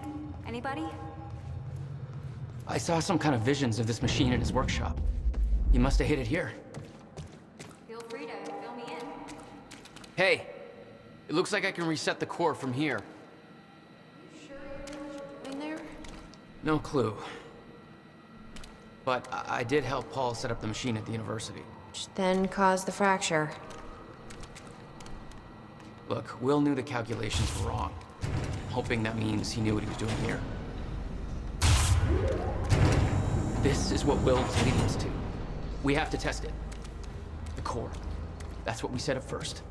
Anybody? I saw some kind of visions of this machine in his workshop. He must have hid it here. Hey, it looks like I can reset the core from here. In there? No clue. But I did help Paul set up the machine at the university. Which then caused the fracture. Look, Will knew the calculations were wrong. Hoping that means he knew what he was doing here. This is what Will's leading us to. We have to test it. The core. That's what we set up first.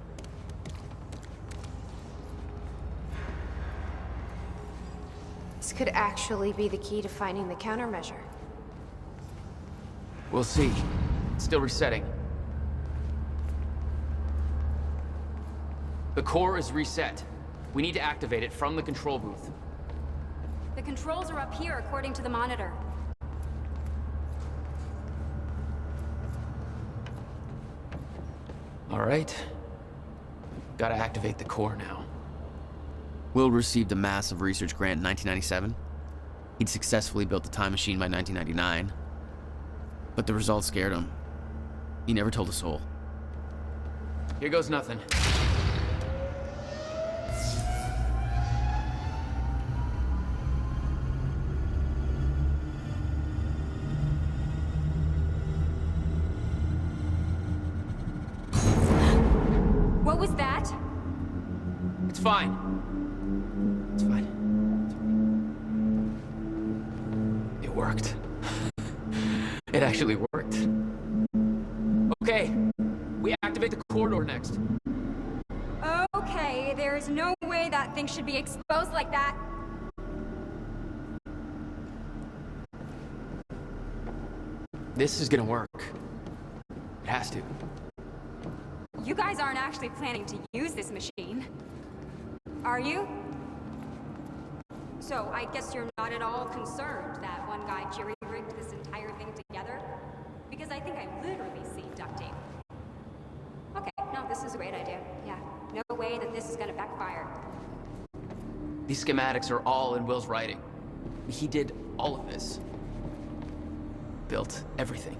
This could actually be the key to finding the countermeasure. We'll see. It's still resetting. The core is reset. We need to activate it from the control booth. The controls are up here, according to the monitor. All right. Gotta activate the core now. Will received a massive research grant in 1997. He'd successfully built the time machine by 1999. But the results scared him. He never told a soul. Here goes nothing. What was that? It's fine. It's fine. It worked. It actually worked. Okay, we activate the corridor next. Okay, there's no way that thing should be exposed like that. This is gonna work. It has to. You guys aren't actually planning to use this machine, are you? So I guess you're not at all concerned that one guy jerry-rigged this entire thing together? Because I think I literally see duct tape. Okay, no, this is a great idea. Yeah, no way that this is gonna backfire. These schematics are all in Will's writing. He did all of this. Built everything.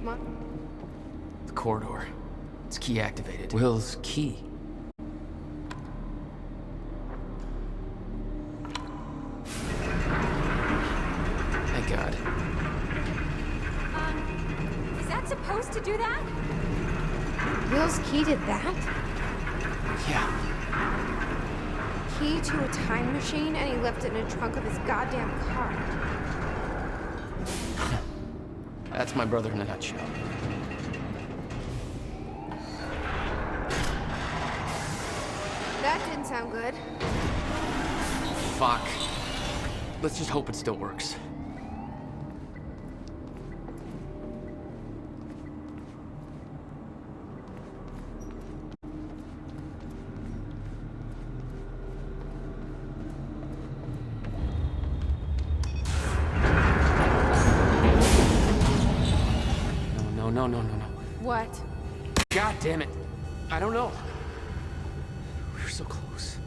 What? The corridor. It's key activated. Will's key. Thank God. Is that supposed to do that? Will's key did that? Yeah. Key to a time machine, and he left it in the trunk of his goddamn car. That's my brother in a nutshell. That didn't sound good. Fuck. Let's just hope it still works. No. What? God damn it. I don't know. We were so close.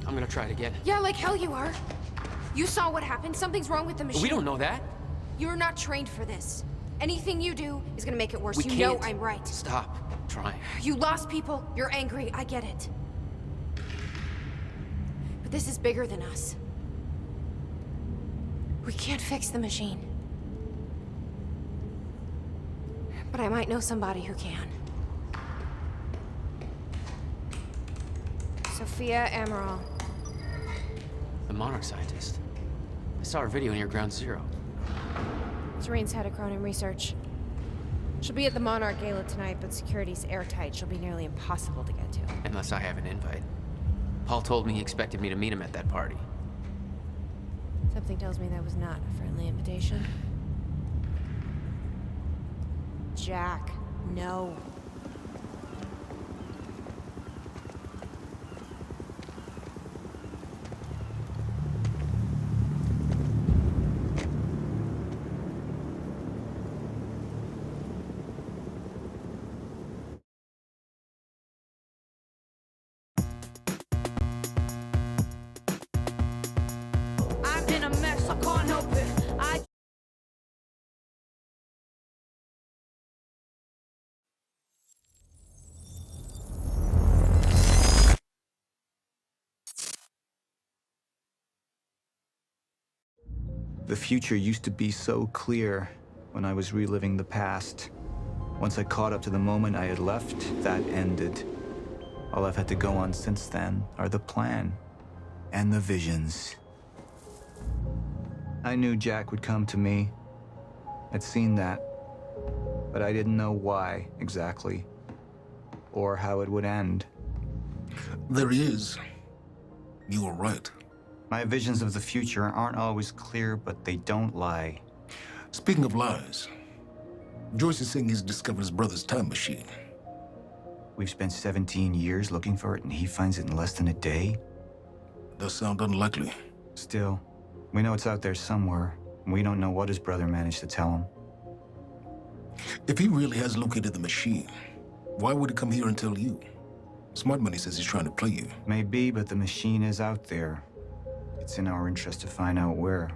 I'm gonna try it again. Yeah, like hell you are. You saw what happened. Something's wrong with the machine. We don't know that. You're not trained for this. Anything you do is gonna make it worse. We You can't. know I'm right. Stop trying. You lost people. You're angry. I get it. But this is bigger than us. We can't fix the machine. But I might know somebody who can. Sophia Amaral. The Monarch scientist. I saw her video near Ground Zero. Serene's head of Cronin Research. She'll be at the Monarch Gala tonight, but security's airtight. She'll be nearly impossible to get to. Unless I have an invite. Paul told me he expected me to meet him at that party. Something tells me that was not a friendly invitation. Jack, no. I'm in a mess, I can't help it. I... The future used to be so clear when I was reliving the past. Once I caught up to the moment I had left, that ended. All I've had to go on since then are the plan and the visions. I knew Jack would come to me. I'd seen that, but I didn't know why exactly, or how it would end. There he is. You were right. My visions of the future aren't always clear, but they don't lie. Speaking of lies, Joyce is saying he's discovered his brother's time machine. We've spent 17 years looking for it, and he finds it in less than a day? Does sound unlikely. Still, we know it's out there somewhere, and we don't know what his brother managed to tell him. If he really has located the machine, why would he come here and tell you? Smart Money says he's trying to play you. Maybe, but the machine is out there. It's in our interest to find out where.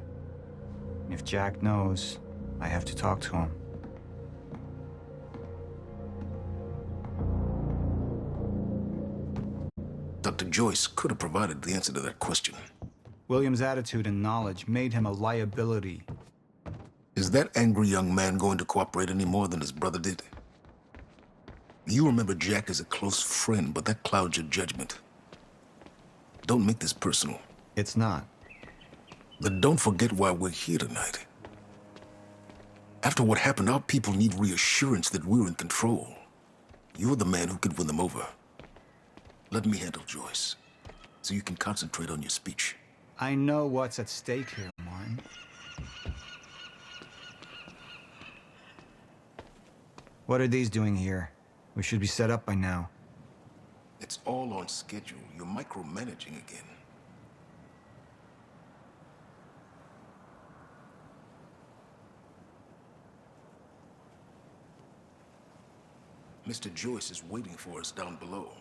And if Jack knows, I have to talk to him. Dr. Joyce could have provided the answer to that question. William's attitude and knowledge made him a liability. Is that angry young man going to cooperate any more than his brother did? You remember Jack as a close friend, but that clouds your judgment. Don't make this personal. It's not. But don't forget why we're here tonight. After what happened, our people need reassurance that we're in control. You're the man who could win them over. Let me handle Joyce, so you can concentrate on your speech. I know what's at stake here, Martin. What are these doing here? We should be set up by now. It's all on schedule. You're micromanaging again. Mr. Joyce is waiting for us down below.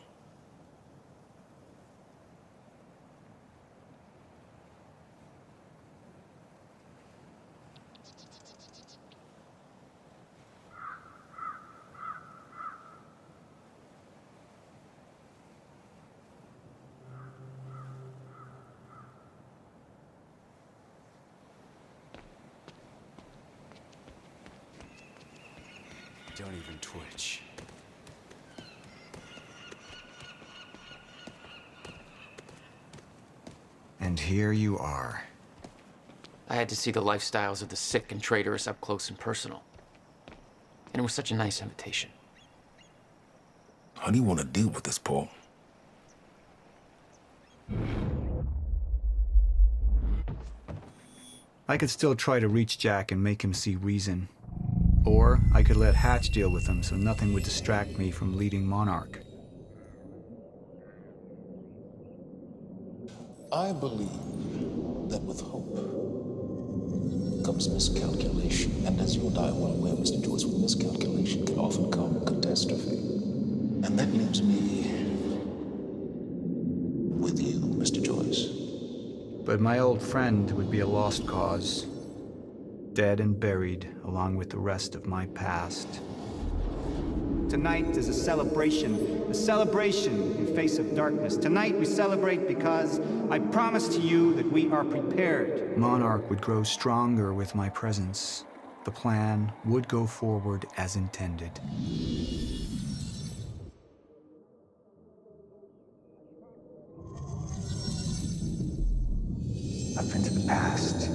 Don't even twitch. And here you are. I had to see the lifestyles of the sick and traitorous up close and personal. And it was such a nice invitation. How do you want to deal with this, Paul? I could still try to reach Jack and make him see reason. Or I could let Hatch deal with him so nothing would distract me from leading Monarch. I believe that with hope comes miscalculation. And as you and I are well aware, Mr. Joyce, with miscalculation can often come catastrophe. And that leaves me with you, Mr. Joyce. But my old friend would be a lost cause. Dead and buried along with the rest of my past. Tonight is a celebration in face of darkness. Tonight we celebrate because I promise to you that we are prepared. Monarch would grow stronger with my presence. The plan would go forward as intended. Up into the past.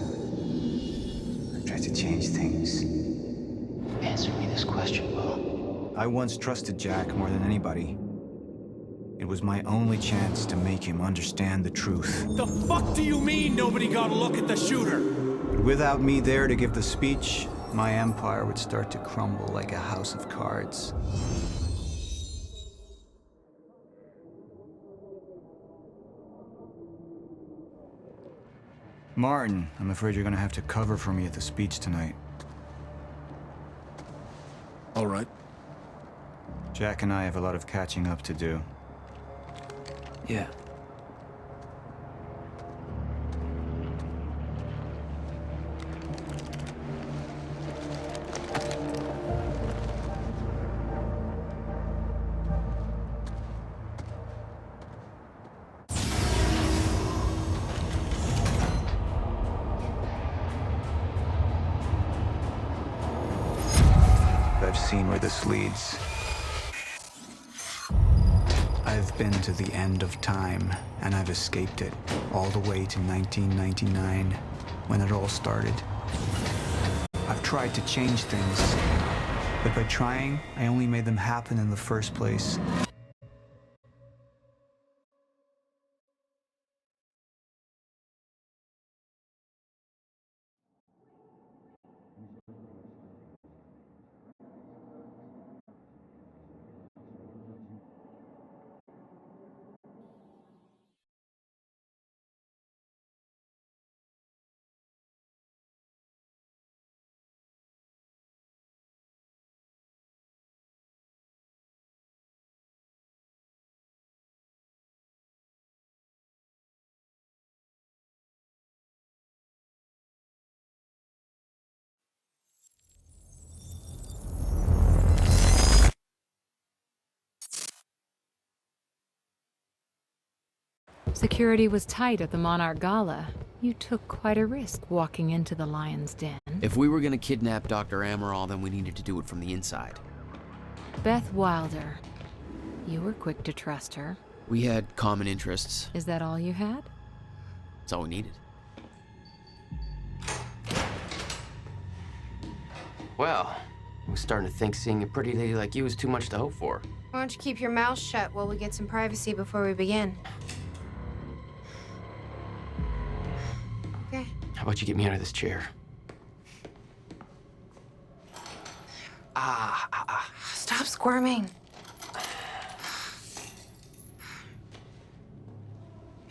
I tried to change things. Answer me this question, Will. I once trusted Jack more than anybody. It was my only chance to make him understand the truth. The fuck do you mean nobody got a look at the shooter? But without me there to give the speech, my empire would start to crumble like a house of cards. Martin, I'm afraid you're gonna have to cover for me at the speech tonight. All right. Jack and I have a lot of catching up to do. Yeah. seen where this leads. I've been to the end of time, and I've escaped it, all the way to 1999, when it all started. I've tried to change things, but by trying, I only made them happen in the first place. Security was tight at the Monarch Gala. You took quite a risk walking into the Lion's Den. If we were gonna kidnap Dr. Amaral, then we needed to do it from the inside. Beth Wilder. You were quick to trust her. We had common interests. Is that all you had? That's all we needed. Well, I was starting to think seeing a pretty lady like you was too much to hope for. Why don't you keep your mouth shut while we get some privacy before we begin? Okay. How about you get me out of this chair? Stop squirming.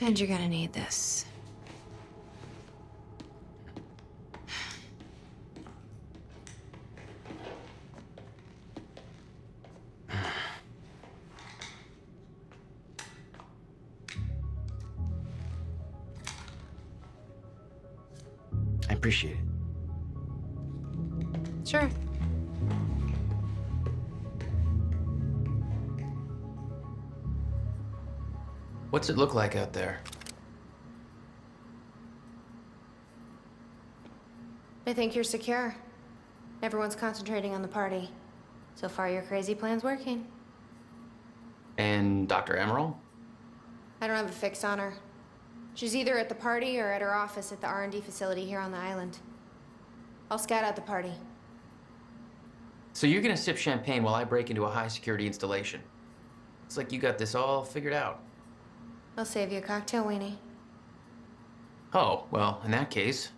And you're gonna need this. I appreciate it. Sure. What's it look like out there? I think you're secure. Everyone's concentrating on the party. So far, your crazy plan's working. And Dr. Amaral? I don't have a fix on her. She's either at the party or at her office at the R&D facility here on the island. I'll scout out the party. So you're gonna sip champagne while I break into a high-security installation. It's like you got this all figured out. I'll save you a cocktail, Weenie. Oh, well, in that case,